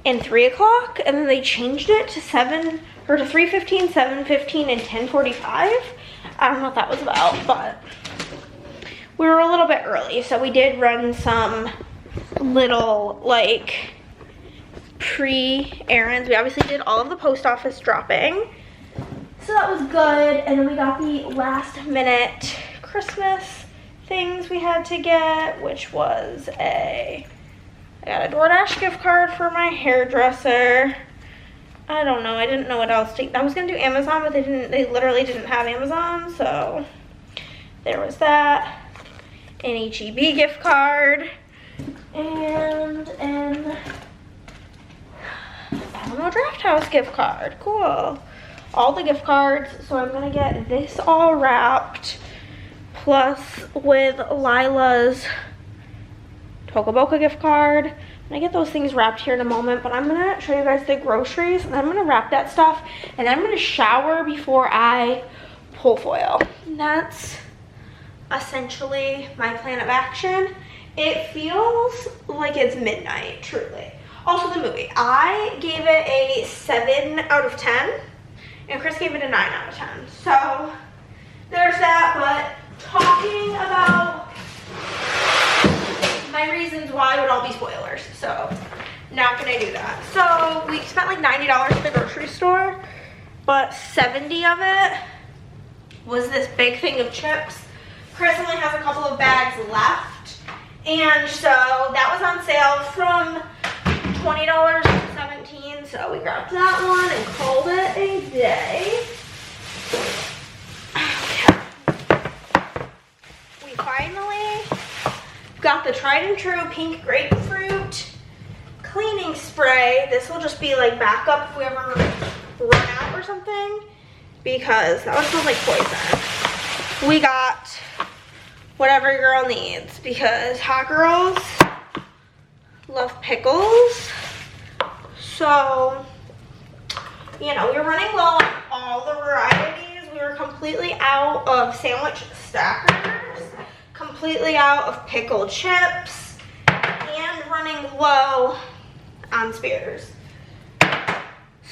and 3 o'clock, and then they changed it to 3:15, 7:15, and 10:45. I don't know what that was about, but we were a little bit early, so we did run some little like pre-errands. We obviously did all of the post office dropping, so that was good. And then we got the last minute Christmas things we had to get, which was I got a DoorDash gift card for my hairdresser. I don't know, I didn't know what else to, I was gonna do Amazon, but they literally didn't have Amazon, so there was that. An HEB gift card, and an Alamo Draft House gift card. Cool. All the gift cards, so I'm gonna get this all wrapped, plus with Lila's Toca Boca gift card. I'm gonna get those things wrapped here in a moment, but I'm gonna show you guys the groceries, and then I'm gonna wrap that stuff, and then I'm gonna shower before I pull foil. And that's essentially my plan of action. It feels like it's midnight, truly. Also, the movie, I gave it a 7 out of 10, and Chris gave it a 9 out of 10. So there's that, but talking about my reasons why would all be spoilers, so not gonna do that. So we spent like $90 at the grocery store, but 70 of it was this big thing of chips. Chris only has a couple of bags left, and so that was on sale from $20 to $17, so we grabbed that one and called it a day. Okay. We finally got the tried and true pink grapefruit cleaning spray. This will just be like backup if we ever run out or something, because that one smells like poison. We got whatever your girl needs, because hot girls love pickles. So, you know, we were running low on all the varieties. We were completely out of sandwich stackers, completely out of pickled chips, and running low on spears.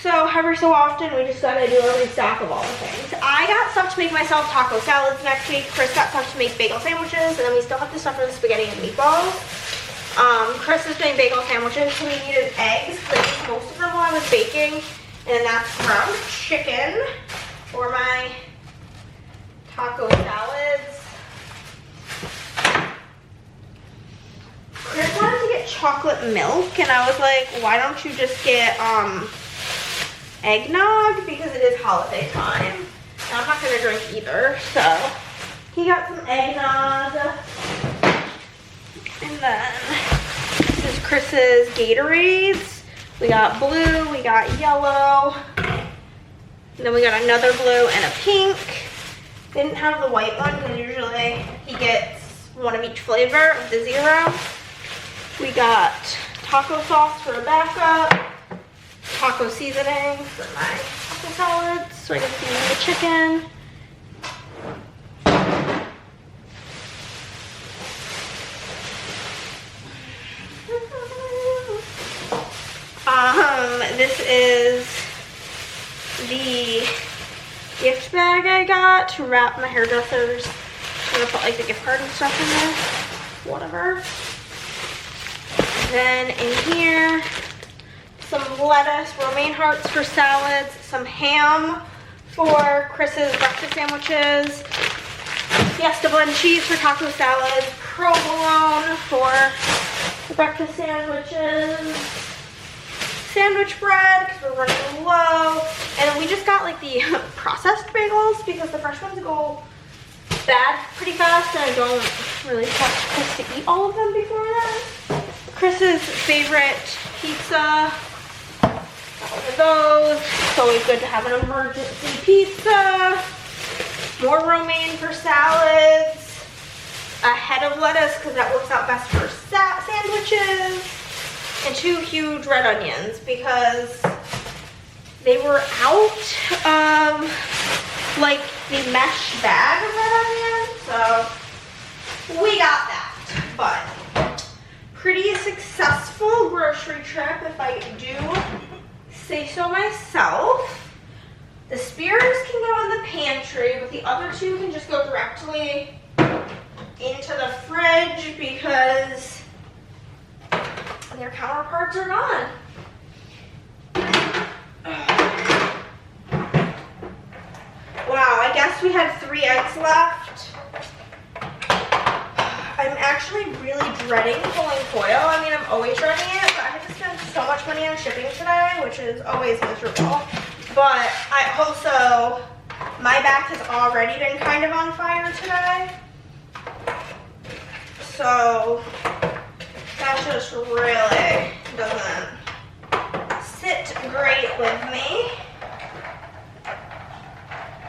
So ever so often we just gotta do a restock of all the things. I got stuff to make myself taco salads next week. Chris got stuff to make bagel sandwiches, and then we still have the stuff for the spaghetti and meatballs. Chris is doing bagel sandwiches, so we needed eggs. I used most of them while I was baking, and then that's ground chicken for my taco salads. Chris wanted to get chocolate milk, and I was like, why don't you just get eggnog, because it is holiday time, and I'm not gonna drink either. So he got some eggnog, and then this is Chris's Gatorades. We got blue, we got yellow, and then we got another blue and a pink. They didn't have the white one because usually he gets one of each flavor of the zero. We got taco sauce for a backup, taco seasoning for my taco salads, so I can season the chicken. This is the gift bag I got to wrap my hairdressers. I'm gonna put like the gift card and stuff in there, whatever. Then in here, some lettuce, romaine hearts for salads, some ham for Chris's breakfast sandwiches, fiesta blend cheese for taco salads, provolone for the breakfast sandwiches, sandwich bread because we're running low. And we just got like the processed bagels because the fresh ones go bad pretty fast and I don't really trust Chris to eat all of them before then. Chris's favorite pizza. Got one of those. It's always good to have an emergency pizza. More romaine for salads. A head of lettuce because that works out best for sandwiches. And 2 huge red onions because they were out of like the mesh bag of red onions. So we got that. But pretty successful grocery trip if I do say so myself. The spears can go in the pantry, but the other 2 can just go directly into the fridge because their counterparts are gone. Wow, I guess we had 3 eggs left. I'm actually really dreading pulling foil. I mean, I'm always dreading it, but I had to spend so much money on shipping today, which is always miserable. But I also, my back has already been kind of on fire today. So that just really doesn't sit great with me.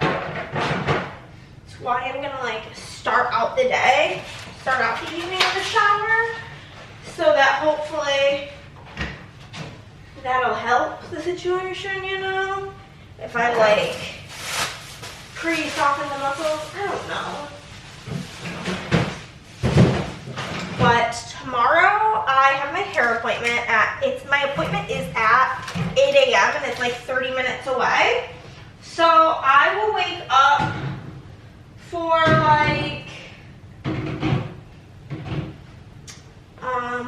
That's why I'm gonna like start out the day, start out the evening in the shower, so that hopefully that'll help the situation, you know? If I like pre-soften the muscles, I don't know. But tomorrow I have my hair appointment my appointment is at 8 a.m. and it's like 30 minutes away. So I will wake up for like,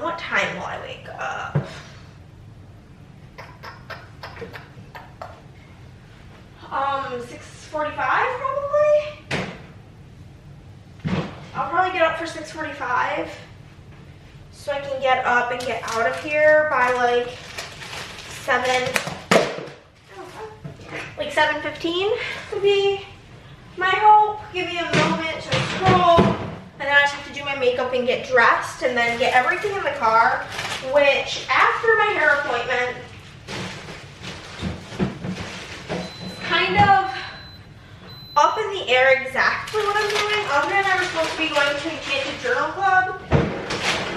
what time will I wake up? Um, 6:45 probably. I'll probably get up for 6:45 so I can get up and get out of here by like 7:15 would be my hope. Give me a moment to scroll, and then I just have to do my makeup and get dressed and then get everything in the car, which after my hair appointment, kind of up in the air exactly what I'm doing. Audrey and I were supposed to be going to Enchanted Journal Club,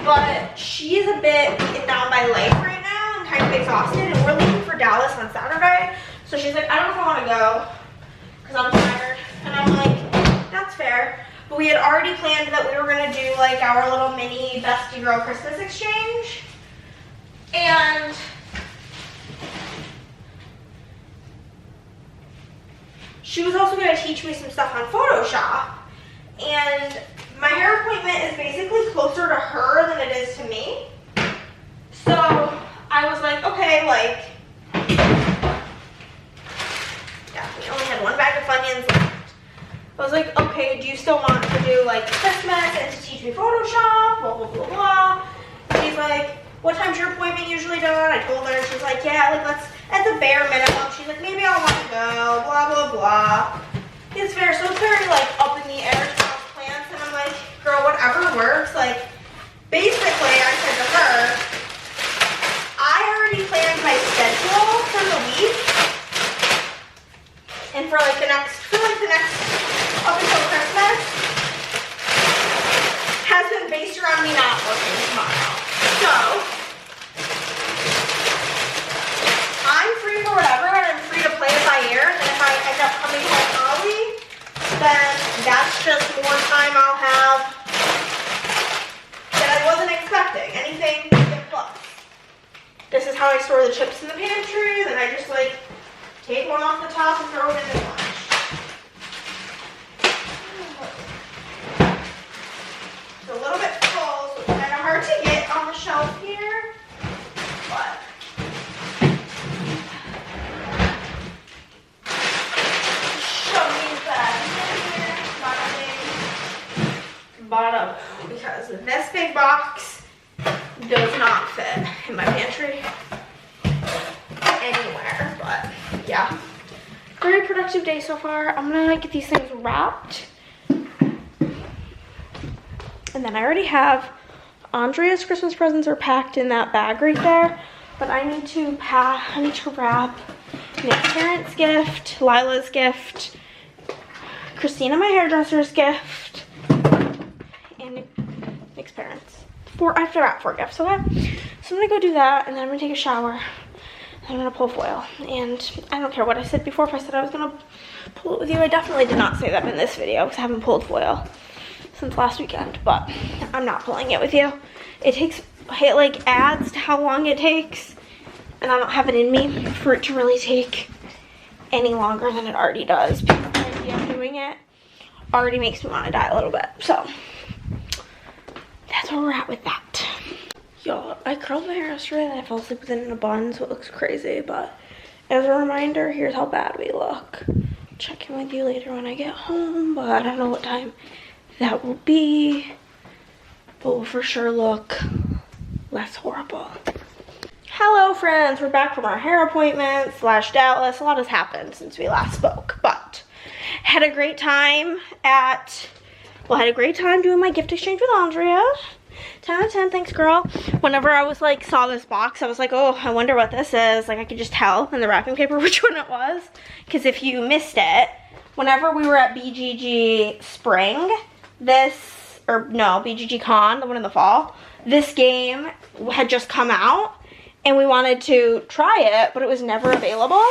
but she is a bit beaten down by life right now and kind of exhausted, and we're leaving for Dallas on Saturday. So she's like, I don't know if I want to go because I'm tired. And I'm like, that's fair. But we had already planned that we were going to do like our little mini bestie girl Christmas exchange. And she was also going to teach me some stuff on Photoshop. And my hair appointment is basically closer to her than it is to me. So I was like, okay, like, yeah, we only had 1 bag of Funyuns left. I was like, okay, do you still want to do like Christmas and to teach me Photoshop, blah, blah, blah, blah. She's like, what time's your appointment usually done? I told her, and she's like, yeah, like let's, at the bare minimum, she's like, maybe I'll want to go, blah, blah, blah. It's fair, so it's very like up in the air plans, and I'm like, girl, whatever works. Like, basically, I said to her, I already planned my schedule for the week, and for like the next, up until Christmas, has been based around me not working tomorrow. So, I'm free for whatever, and I'm free to play it by ear, and if I end up coming home early, then that's just more time I'll have that I wasn't expecting. Anything plus. This is how I store the chips in the pantry, then I just like take one off the top and throw it in the lunch. It's a little bit full, so it's kind of hard to get on the shelf here, but shove these bags in here, bada boom, because this big box does not fit in my pantry. productive day so far. I'm gonna get these things wrapped. And then I already have Andrea's Christmas presents are packed in that bag right there. But I need to wrap Nick's parents' gift, Lila's gift, Christina, my hairdresser's gift, and Nick's parents. I have to wrap 4 gifts, okay? So I'm gonna go do that, and then I'm gonna take a shower. And I'm gonna pull foil. And I don't care what I said before. If I said I was gonna pull it with you, I definitely did not say that in this video because I haven't pulled foil since last weekend. But I'm not pulling it with you. It like adds to how long it takes, and I don't have it in me for it to really take any longer than it already does, because the idea of doing it already makes me want to die a little bit. So that's where we're at with that. Y'all, I curled my hair yesterday and I fell asleep with it in a bun, so it looks crazy, but as a reminder, here's how bad we look. Check in with you later when I get home, but I don't know what time that will be, but we'll for sure look less horrible. Hello friends, we're back from our hair appointment / Dallas. A lot has happened since we last spoke, but had a great time doing my gift exchange with Andrea. 10 out of 10, thanks girl. Whenever I was like, saw this box, I was like, oh, I wonder what this is. Like I could just tell in the wrapping paper which one it was. Because if you missed it, whenever we were at BGG Spring, BGG Con, the one in the fall, this game had just come out and we wanted to try it, but it was never available.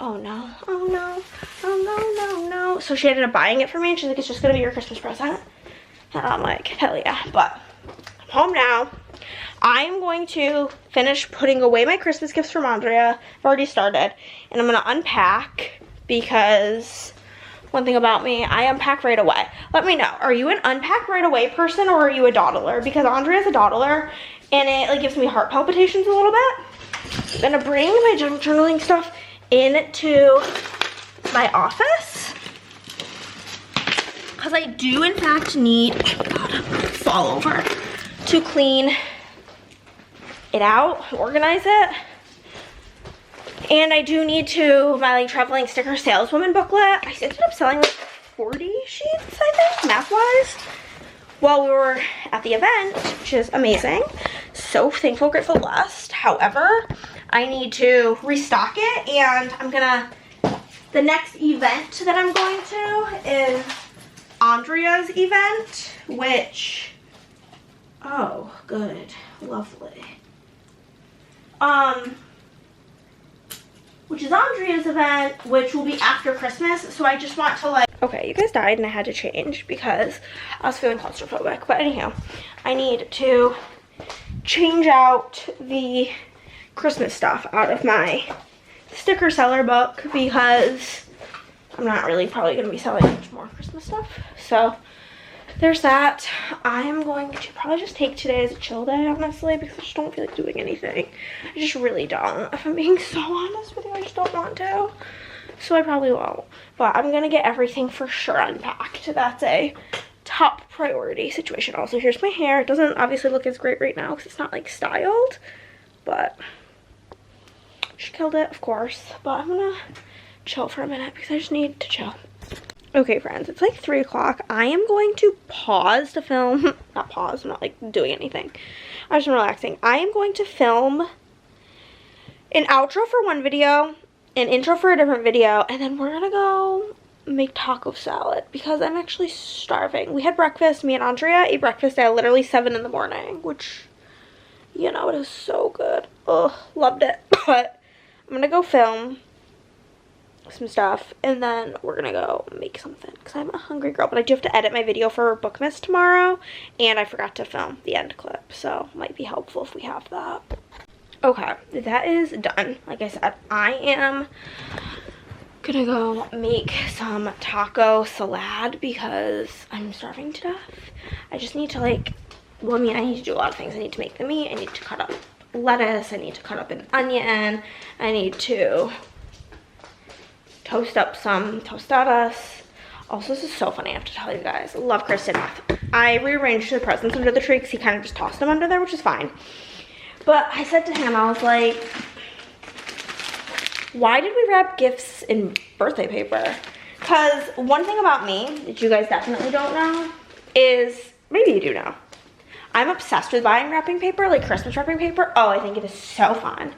Oh no, oh no, oh no, no, no. So she ended up buying it for me and she's like, it's just gonna be your Christmas present. And I'm like, hell yeah. But I'm home now. I'm going to finish putting away my Christmas gifts from Andrea. I've already started. And I'm gonna unpack because one thing about me, I unpack right away. Let me know, are you an unpack right away person or are you a dawdler? Because Andrea's a dawdler and it like gives me heart palpitations a little bit. I'm gonna bring my junk journaling stuff into my office because I do in fact need, oh God, fall over, to clean it out, organize it. And I do need to, my like traveling sticker saleswoman booklet, I ended up selling like 40 sheets, I think, math-wise, while we were at the event, which is amazing. So thankful, grateful, blessed. However, I need to restock it, and the next event that I'm going to is Andrea's event, which, oh, good, lovely. Which is Andrea's event, which will be after Christmas. So I just want to like, okay, you guys died and I had to change because I was feeling claustrophobic. But anyhow, I need to change out the Christmas stuff out of my sticker seller book because I'm not really probably going to be selling much more Christmas stuff. So there's that. I am going to probably just take today as a chill day, honestly, because I just don't feel like doing anything. I just really don't. If I'm being so honest with you, I just don't want to. So I probably won't. But I'm going to get everything for sure unpacked. That's a top priority situation. Also, here's my hair. It doesn't obviously look as great right now because it's not like styled. But she killed it, of course. But I'm going to chill for a minute because I just need to chill. Okay friends, it's like 3 o'clock. I am going to pause to film, not pause, I'm not like doing anything. I'm just relaxing. I am going to film an outro for one video, an intro for a different video, and then we're gonna go make taco salad because I'm actually starving. We had breakfast, me and Andrea ate breakfast at literally 7 in the morning, which, you know, it is so good. Ugh, loved it. But I'm gonna go film some stuff and then we're gonna go make something because I'm a hungry girl. But I do have to edit my video for Bookmas tomorrow and I forgot to film the end clip, so it might be helpful if we have that. Okay, that is done. Like I said, I am gonna go make some taco salad because I'm starving to death. I just need to like, well, I mean, I need to do a lot of things. I need to make the meat, I need to cut up lettuce, I need to cut up an onion, I need to toast up some tostadas. Also, this is so funny, I have to tell you guys. I love Kristen. I rearranged the presents under the tree because he kind of just tossed them under there, which is fine. But I said to him, I was like, Why did we wrap gifts in birthday paper? Because one thing about me that you guys definitely don't know is, maybe you do know, I'm obsessed with buying wrapping paper, like Christmas wrapping paper. Oh, I think it is so fun.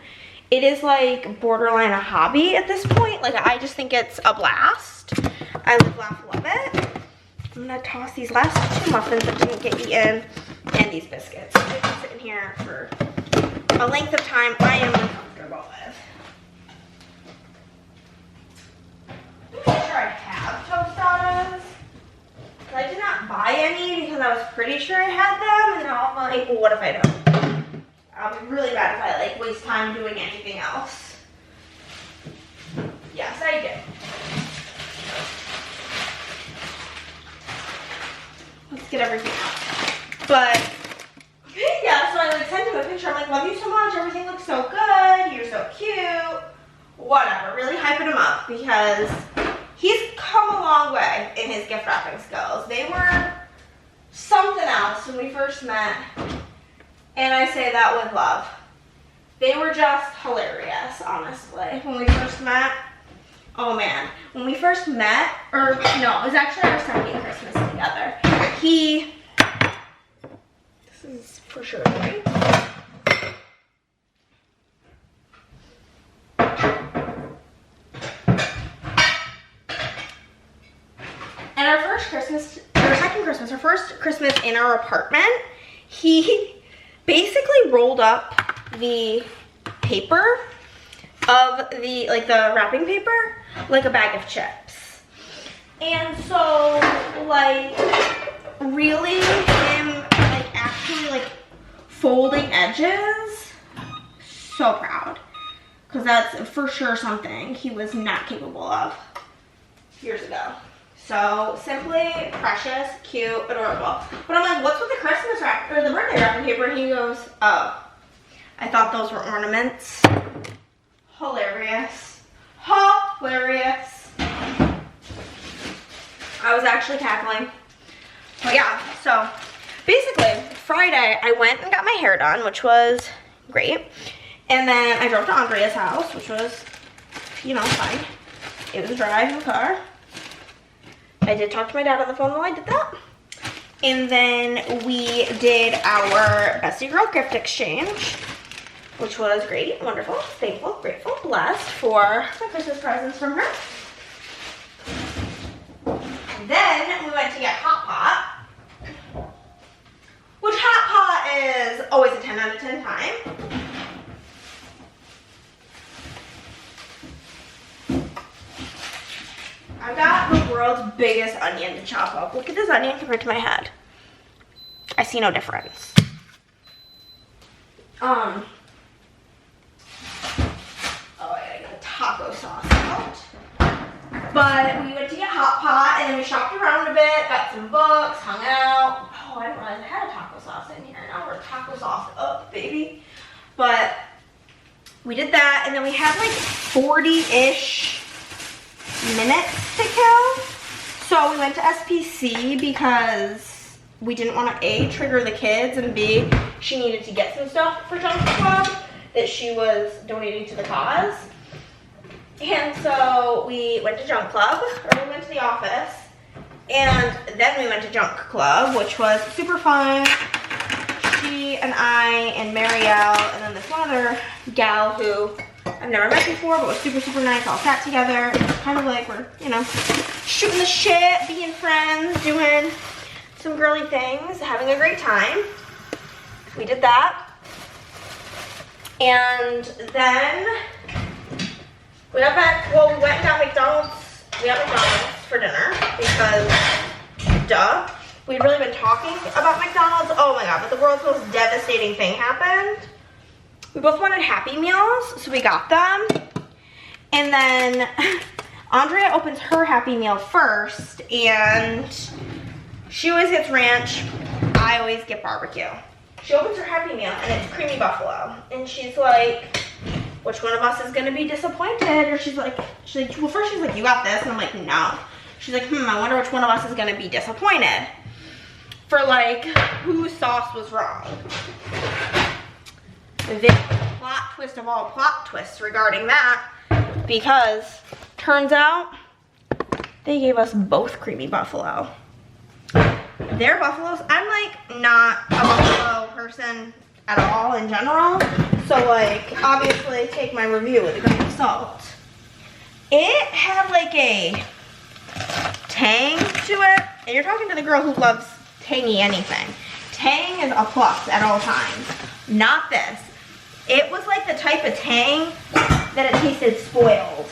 It is like borderline a hobby at this point. Like, I just think it's a blast. I live, laugh, love it. I'm gonna toss these last 2 muffins that didn't get eaten and these biscuits. They've been sitting here for a length of time I am uncomfortable with. I'm not sure I have tostadas. I did not buy any because I was pretty sure I had them, and now I'm like, well, what if I don't? I'll be really bad if I like waste time doing anything else. Yes, I do. Let's get everything out. But yeah, so I like sent him a picture. I'm like, love you so much. Everything looks so good. You're so cute. Whatever. Really hyping him up because he's come a long way in his gift wrapping skills. They were something else when we first met. And I say that with love. They were just hilarious, honestly. When we first met, oh man. When we first met, or no, it was actually our second Christmas together. This is for sure, right? And our first Christmas, our second Christmas, our first Christmas in our apartment, he basically rolled up the paper of the, like the wrapping paper, like a bag of chips. And so, like, really him, like, actually, like, folding edges, so proud. Because that's for sure something he was not capable of years ago. So, simply precious, cute, adorable. But I'm like, what's with the Christmas wrap, or the birthday wrapping paper? And he goes, oh, I thought those were ornaments. Hilarious. Hilarious. I was actually cackling. But yeah, so basically, Friday, I went and got my hair done, which was great. And then I drove to Andrea's house, which was, you know, fine. It was dry in the car. I did talk to my dad on the phone while I did that. And then we did our Bestie Girl gift exchange, which was great, wonderful, thankful, grateful, blessed for my Christmas presents from her. And then we went to get Hot Pot, which Hot Pot is always a 10 out of 10 time. I've got the world's biggest onion to chop up. Look at this onion compared to my head. I see no difference. Oh, I gotta get the taco sauce out. But we went to get Hot Pot and then we shopped around a bit, got some books, hung out. Oh, I didn't realize I had a taco sauce in here. Now we're taco sauce up, baby. But we did that and then we had like 40-ish minutes to kill. So we went to SPC because we didn't want to A, trigger the kids, and B, she needed to get some stuff for Junk Club that she was donating to the cause. And so we went to Junk Club, or we went to the office, and then we went to Junk Club, which was super fun. She and I and Marielle, and then this one other gal who I've never met before, but was super, super nice, all sat together. Kind of like we're, you know, shooting the shit, being friends, doing some girly things, having a great time. We did that. And then we got back, well, we went and got McDonald's. We got McDonald's for dinner because, duh. We'd really been talking about McDonald's. Oh my God, but the world's most devastating thing happened. We both wanted Happy Meals, so we got them. And then Andrea opens her Happy Meal first, and she always gets ranch. I always get barbecue. She opens her Happy Meal, and it's creamy buffalo. And she's like, which one of us is gonna be disappointed? Or she's like, well, first she's like, you got this. And I'm like, no. She's like, I wonder which one of us is gonna be disappointed. For like, whose sauce was wrong. The plot twist of all plot twists regarding that because turns out they gave us both creamy buffalo. Their buffaloes, I'm like not a buffalo person at all in general, so like obviously take my review with a grain of salt. It had like a tang to it, and you're talking to the girl who loves tangy anything. Tang is a plus at all times. Not this. It was like the type of tang that it tasted spoiled.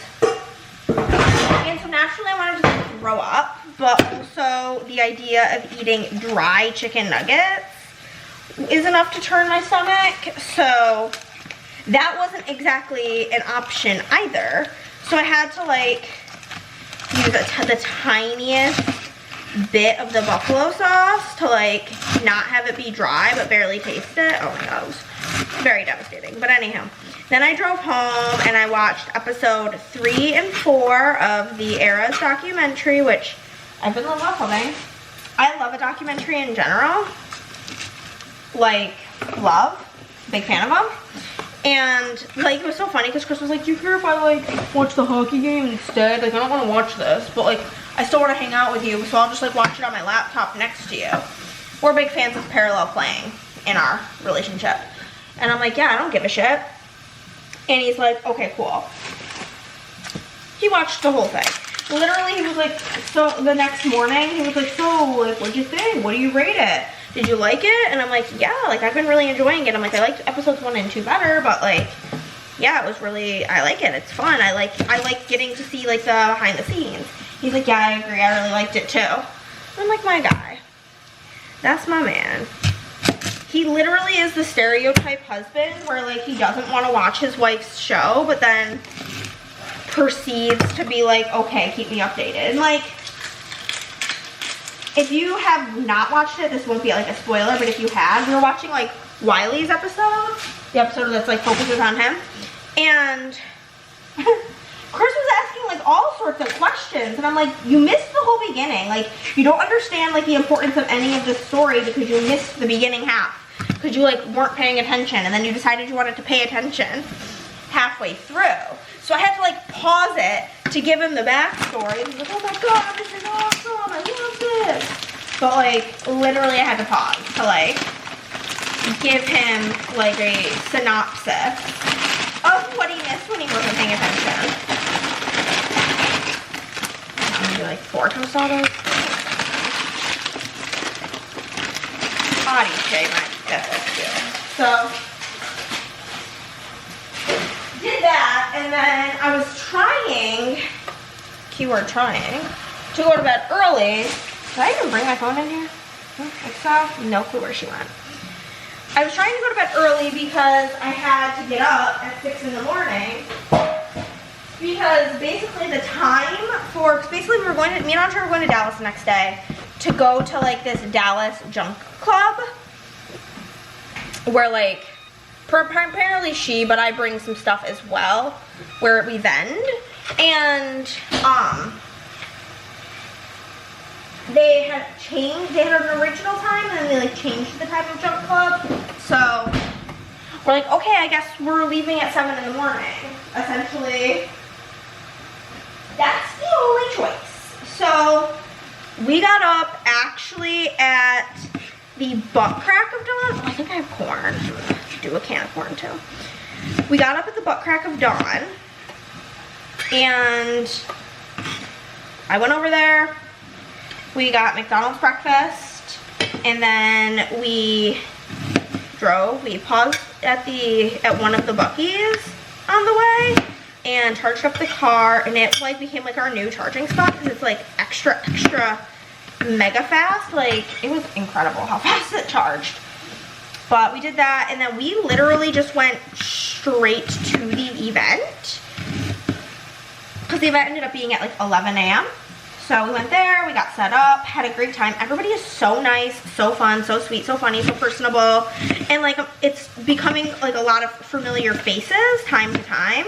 And so naturally I wanted to throw up, but also the idea of eating dry chicken nuggets is enough to turn my stomach. So that wasn't exactly an option either. So I had to like use the tiniest bit of the buffalo sauce to like not have it be dry but barely taste it. Oh my god, it was very devastating. But anyhow, then I drove home and I watched episode 3 and 4 of the Eras documentary, which I've been loving. I love a documentary in general. Like, love. Big fan of them. And like it was so funny because Chris was like, do you care if I like watch the hockey game instead? Like I don't want to watch this, but like I still want to hang out with you, so I'll just like watch it on my laptop next to you. We're big fans of parallel playing in our relationship. And I'm like, yeah, I don't give a shit. And he's like, okay, cool. He watched the whole thing. Literally, he was like, so the next morning, he was like, so like, what'd you think? What do you rate it? Did you like it? And I'm like, yeah, like I've been really enjoying it. I'm like, I liked episodes 1 and 2 better, but like, yeah, it was really, I like it. It's fun. I like getting to see like the behind the scenes. He's like, yeah, I agree. I really liked it too. And I'm like, my guy. That's my man. He literally is the stereotype husband where like he doesn't want to watch his wife's show, but then proceeds to be like, okay, keep me updated. And like, if you have not watched it, this won't be like a spoiler, but if you have, we were watching like Wiley's episode, the episode that's like focuses on him, and Chris was asking like all sorts of questions, and I'm like, you missed the whole beginning. Like, you don't understand like the importance of any of this story because you missed the beginning half, because you like weren't paying attention, and then you decided you wanted to pay attention halfway through. So I had to like pause it to give him the backstory. He's like, oh my god, this is awesome, I love this. But like, literally I had to pause to like give him like a synopsis of what he missed when he wasn't paying attention. I'm gonna do like 4 tostadas. Body shape, so did that, and then I was trying, keyword trying, to go to bed early. Did I even bring my phone in here? I think so. No clue where she went. I was trying to go to bed early because I had to get up at 6 in the morning. Because basically the time for, basically we were going to, me and Andre were going to Dallas the next day to go to like this Dallas junk club where like, apparently she, but I bring some stuff as well, where we vend, and they had changed, they had an original time, and then they like changed the type of junk club, so we're like, okay, I guess we're leaving at 7 in the morning, essentially. That's the only choice. So we got up actually at the butt crack of dawn. Oh, I think I have corn. Do a can of corn too. We got up at the butt crack of dawn, and I went over there. We got McDonald's breakfast, and then we drove. We paused at one of the Buc-ee's on the way and charged up the car, and it like became like our new charging spot because it's like extra mega fast. Like, it was incredible how fast it charged. But we did that, and then we literally just went straight to the event because the event ended up being at like 11 a.m. So we went there, we got set up, had a great time. Everybody is so nice, so fun, so sweet, so funny, so personable, and like it's becoming like a lot of familiar faces time to time.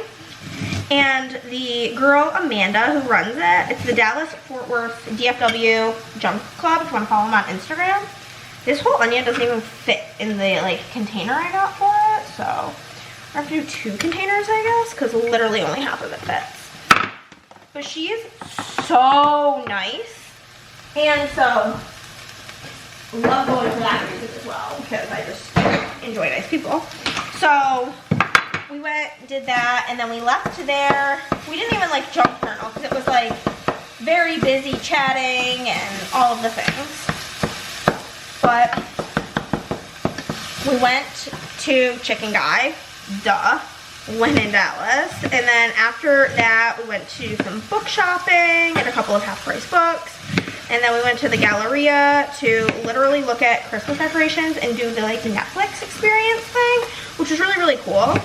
And the girl Amanda who runs it, it's the Dallas Fort Worth DFW Junk Club, if you want to follow them on Instagram. This whole onion doesn't even fit in the like container I got for it, so I have to do 2 containers, I guess, because literally only half of it fits. But she is so nice. And so, love going for that reason as well, because I just enjoy nice people. So, we went, did that, and then we left there. We didn't even like junk journal, because it was like very busy chatting and all of the things. But we went to Chicken Guy, duh, when in Dallas. And then after that, we went to some book shopping and a couple of half-price books. And then we went to the Galleria to literally look at Christmas decorations and do the like Netflix experience thing, which was really, really cool.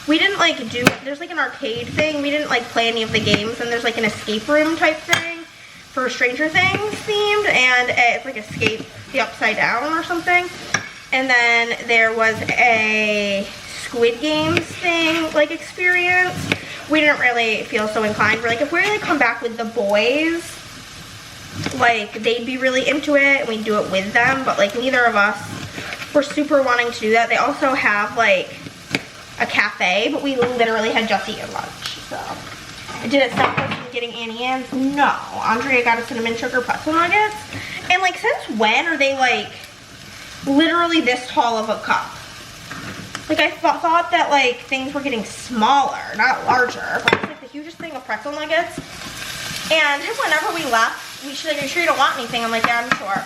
We didn't like do, there's like an arcade thing. We didn't like play any of the games, and there's like an escape room type thing for Stranger Things themed, and it's like Escape the Upside Down or something. And then there was a Squid Games thing, like, experience. We didn't really feel so inclined. We're like, if we're gonna come back with the boys, like, they'd be really into it, and we'd do it with them, but, like, neither of us were super wanting to do that. They also have, like, a cafe, but we literally had just eaten lunch, so. Did it stop us from getting Annie Ann's? No. Andrea got a cinnamon sugar pretzel nuggets. And, like, since when are they, like, literally this tall of a cup? Like, I thought that, like, things were getting smaller, not larger. But it's, like, the hugest thing of pretzel nuggets. And whenever we left, she's like, are you sure you don't want anything? I'm like, yeah, I'm sure.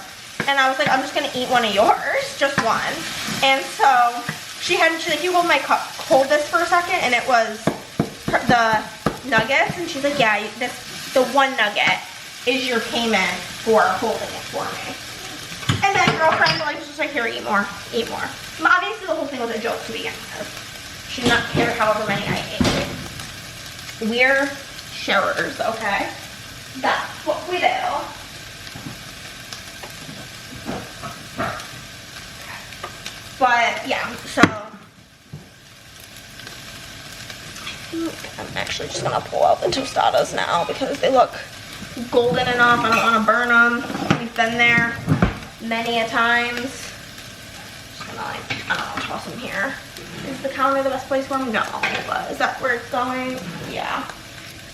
And I was like, I'm just going to eat one of yours, just one. And so she's like, you hold my cup, hold this for a second. And it was the nuggets. And she's like, yeah, the one nugget is your payment for holding it for me. And then girlfriend like was just like, here, eat more, eat more. But obviously the whole thing was a joke to begin with. She did not care however many I ate. We're sharers, okay? That's what we do. But yeah, so I think I'm actually just gonna pull out the tostadas now because they look golden enough. I don't want to burn them. We've been there many a times. Just gonna like, I don't know, toss them here. Is the counter the best place for them? No, but is that where it's going? Yeah.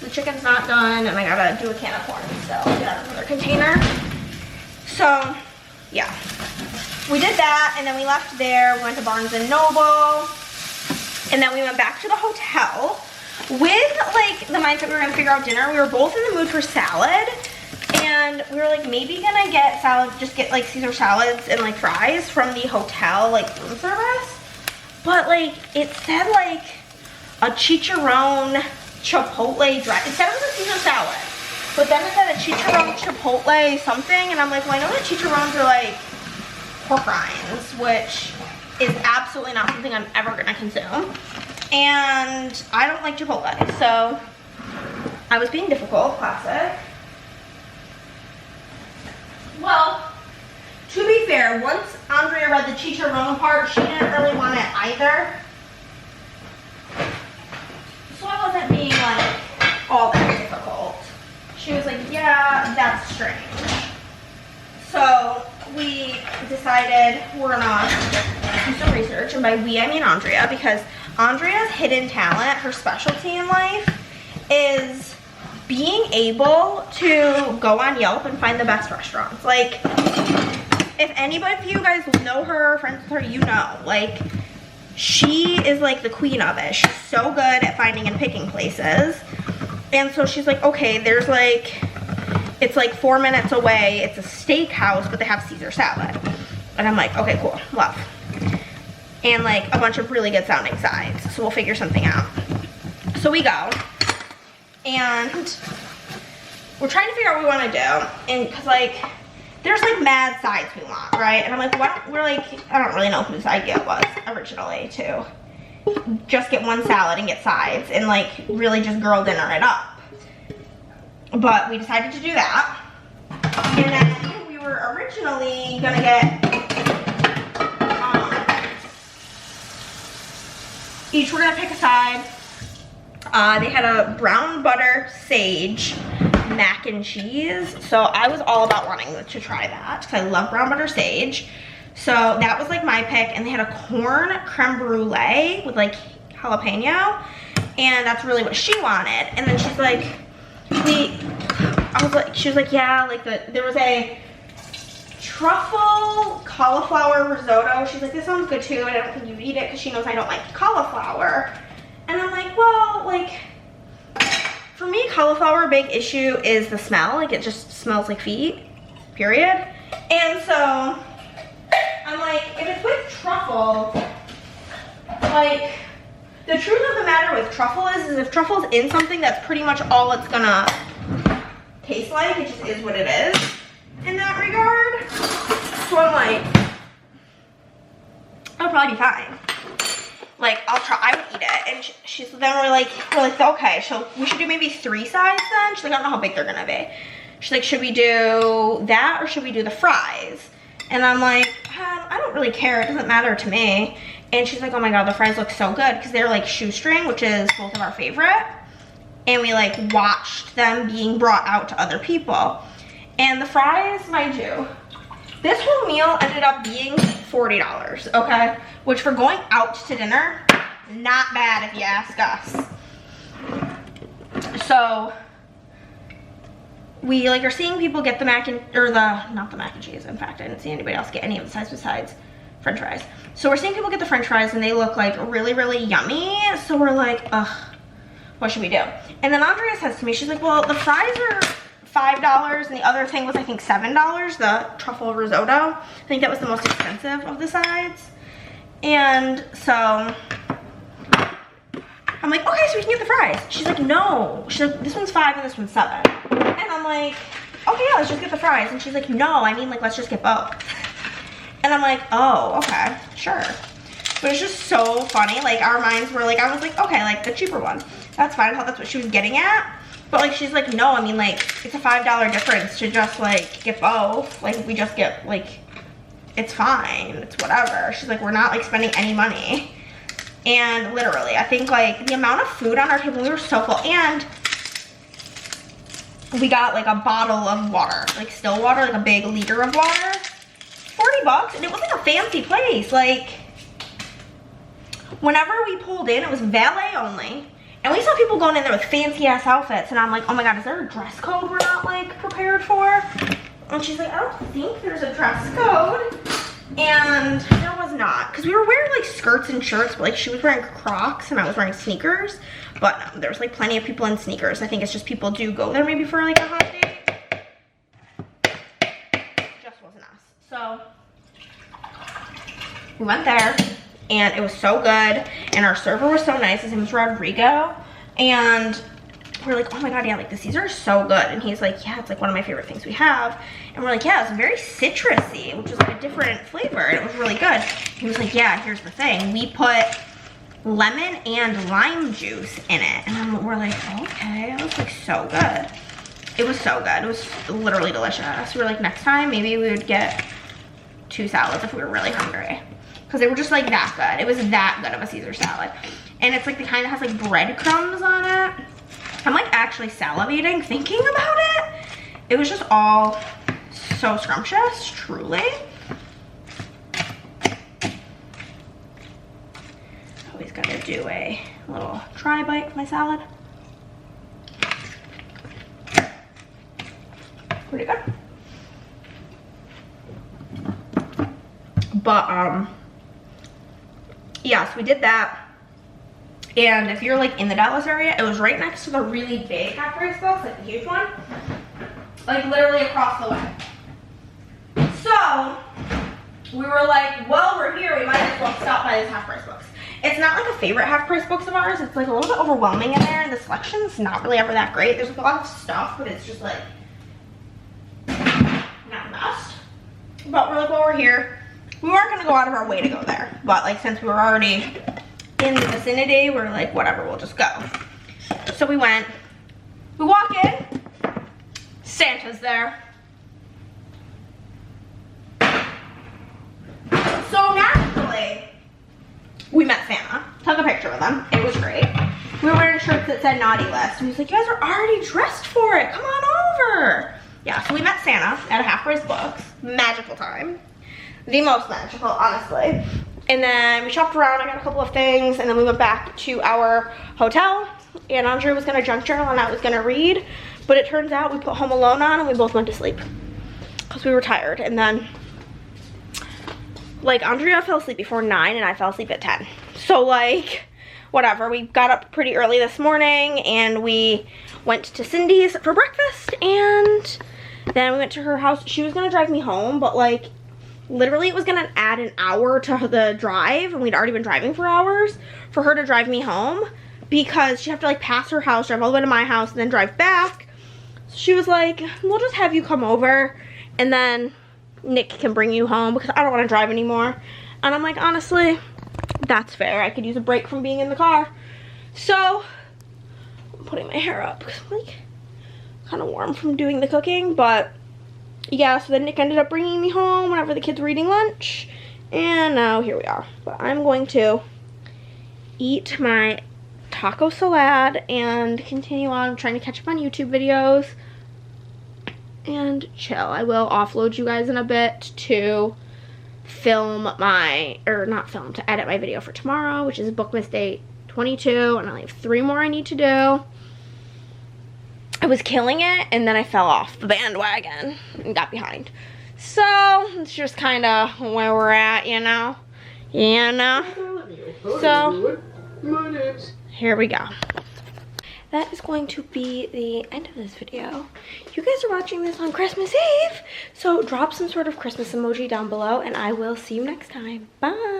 The chicken's not done, and I gotta do a can of corn, so get out another container. So, yeah. We did that, and then we left there. We went to Barnes & Noble, and then we went back to the hotel with, like, the mindset we were gonna figure out dinner. We were both in the mood for salad, and we were, like, maybe gonna get salad, just get, like, Caesar salads and, like, fries from the hotel, like, room service. But, like, it said, like, a chicharron chipotle dress. It said it was a Caesar salad, but then it said a chicharron chipotle something, and I'm like, well, I know that chicharrons are, like, pork rinds, which is absolutely not something I'm ever gonna consume. And I don't like chipotle, so I was being difficult, classic. Well, to be fair, once Andrea read the chicharron part, she didn't really want it either. So I wasn't being like all that difficult. She was like, yeah, that's strange. So we decided we're gonna do some research, and by we I mean Andrea, because Andrea's hidden talent, her specialty in life, is being able to go on Yelp and find the best restaurants. Like, if anybody of you guys know her, friends with her, you know, like, she is like the queen of it. She's so good at finding and picking places. And so she's like, okay, there's like, it's like 4 minutes away. It's a steakhouse, but they have Caesar salad. And I'm like, okay, cool, love. And like a bunch of really good sounding sides. So we'll figure something out. So we go. And we're trying to figure out what we want to do. And cause like, there's like mad sides we want, right? And I'm like, what? We're like, I don't really know whose idea it was originally to just get one salad and get sides and like really just girl dinner it up. But we decided to do that. And then we were originally gonna get, each we're gonna pick a side. They had a brown butter sage mac and cheese, so I was all about wanting to try that because I love brown butter sage. So that was like my pick, and they had a corn creme brulee with like jalapeno, and that's really what she wanted. And then she's like, she was like, yeah, like there was a truffle cauliflower risotto. She's like, this sounds good too, and I don't think you'd eat it because she knows I don't like cauliflower. And I'm like, well, like, for me, cauliflower, big issue is the smell. Like, it just smells like feet, period. And so I'm like, if it's with truffle, like, the truth of the matter with truffle is if truffle's in something, that's pretty much all it's gonna taste like. It just is what it is in that regard. So I'm like, I'll probably be fine. Like, I would eat it. And then we're like, okay, so we should do maybe 3 sides then. She's like, I don't know how big they're gonna be. She's like, should we do that or should we do the fries? And I'm like, I don't really care, it doesn't matter to me. And she's like, oh my God, the fries look so good, because they're like shoestring, which is both of our favorite. And we like watched them being brought out to other people. And the fries, mind you, this whole meal ended up being $40, okay? Which for going out to dinner, not bad if you ask us. So we like are seeing people get the not the mac and cheese. In fact, I didn't see anybody else get any of the sides besides French fries. So we're seeing people get the French fries and they look like really, really yummy. So we're like, ugh, what should we do? And then Andrea says to me, she's like, well, the fries are $5 and the other thing was I think $7, the truffle risotto. I think that was the most expensive of the sides. And so I'm like, okay, so we can get the fries. She's like, no. She's like, this one's $5 and this one's $7. And I'm like, okay, yeah, let's just get the fries. And she's like, no, I mean, like, let's just get both. And I'm like, oh, okay, sure. But it's just so funny. Like, our minds were like, I was like, okay, like the cheaper one. That's fine. I thought that's what she was getting at. But like, she's like, no, I mean, like, it's a $5 difference to just like get both. Like, if we just get like, it's fine. It's whatever. She's like, we're not like spending any money. And literally, I think like the amount of food on our table, we were so full. And we got like a bottle of water, like still water, like a big liter of water. $40, and it wasn't a fancy place. Like, whenever we pulled in, it was valet only. And we saw people going in there with fancy ass outfits. And I'm like, oh my God, is there a dress code we're not like prepared for? And she's like, I don't think there's a dress code. And there was not, because we were wearing like skirts and shirts, but like she was wearing Crocs and I was wearing sneakers. But no, there's like plenty of people in sneakers. I think it's just people do go there maybe for like a hot date. Just wasn't us. So we went there and it was so good. And our server was so nice. His name was Rodrigo. And we're like, oh my God, yeah, like the Caesar is so good. And he's like, yeah, it's like one of my favorite things we have. And we're like, yeah, it's very citrusy, which is like a different flavor. And it was really good. He was like, yeah, here's the thing. We put lemon and lime juice in it. And we're like, okay, it was like so good. It was so good. It was literally delicious. We were like, next time, maybe we would get 2 salads if we were really hungry. Because they were just like that good. It was that good of a Caesar salad. And it's like the kind that has like breadcrumbs on it. I'm like actually salivating thinking about it. It was just all so scrumptious, truly. Always gotta do a little try bite of my salad. Pretty good. But yeah, so we did that. And if you're like in the Dallas area, it was right next to the really big half-price books, like the huge one. Like literally across the way. So we were like, well, we're here, we might as well stop by this half-price books. It's not like a favorite half-price books of ours. It's like a little bit overwhelming in there, and the selection's not really ever that great. There's like a lot of stuff, but it's just like not the best. But we're like, well, we're here. We weren't gonna go out of our way to go there, but like since we were already in the vicinity, we're like, whatever, we'll just go. So we went, we walk in, Santa's there. So naturally, we met Santa, took a picture with him, it was great. We were wearing shirts that said naughty list, and he was like, you guys are already dressed for it, come on over. Yeah, so we met Santa at a half-price books, magical time. The most magical, honestly. And then we shopped around, I got a couple of things, and then we went back to our hotel. And Andrea was gonna junk journal and I was gonna read. But it turns out we put Home Alone on and we both went to sleep. Because we were tired. And then, like, Andrea fell asleep before 9 and I fell asleep at 10. So, like, whatever. We got up pretty early this morning and we went to Cindy's for breakfast. And then we went to her house. She was gonna drive me home, but, like, literally it was gonna add an hour to the drive, and we'd already been driving for hours, for her to drive me home, because she'd have to like pass her house, drive all the way to my house, and then drive back. So she was like, we'll just have you come over and then Nick can bring you home because I don't want to drive anymore. And I'm like, honestly, that's fair. I could use a break from being in the car. So I'm putting my hair up because I'm like kind of warm from doing the cooking, but yeah, so then Nick ended up bringing me home whenever the kids were eating lunch, and now here we are. But I'm going to eat my taco salad and continue on trying to catch up on YouTube videos and chill. I will offload you guys in a bit to film my, or not film, to edit my video for tomorrow, which is Bookmas Day 22, and I only have 3 more I need to do. I was killing it, and then I fell off the bandwagon and got behind. So, it's just kind of where we're at, you know? So, here we go. That is going to be the end of this video. You guys are watching this on Christmas Eve, so drop some sort of Christmas emoji down below, and I will see you next time. Bye!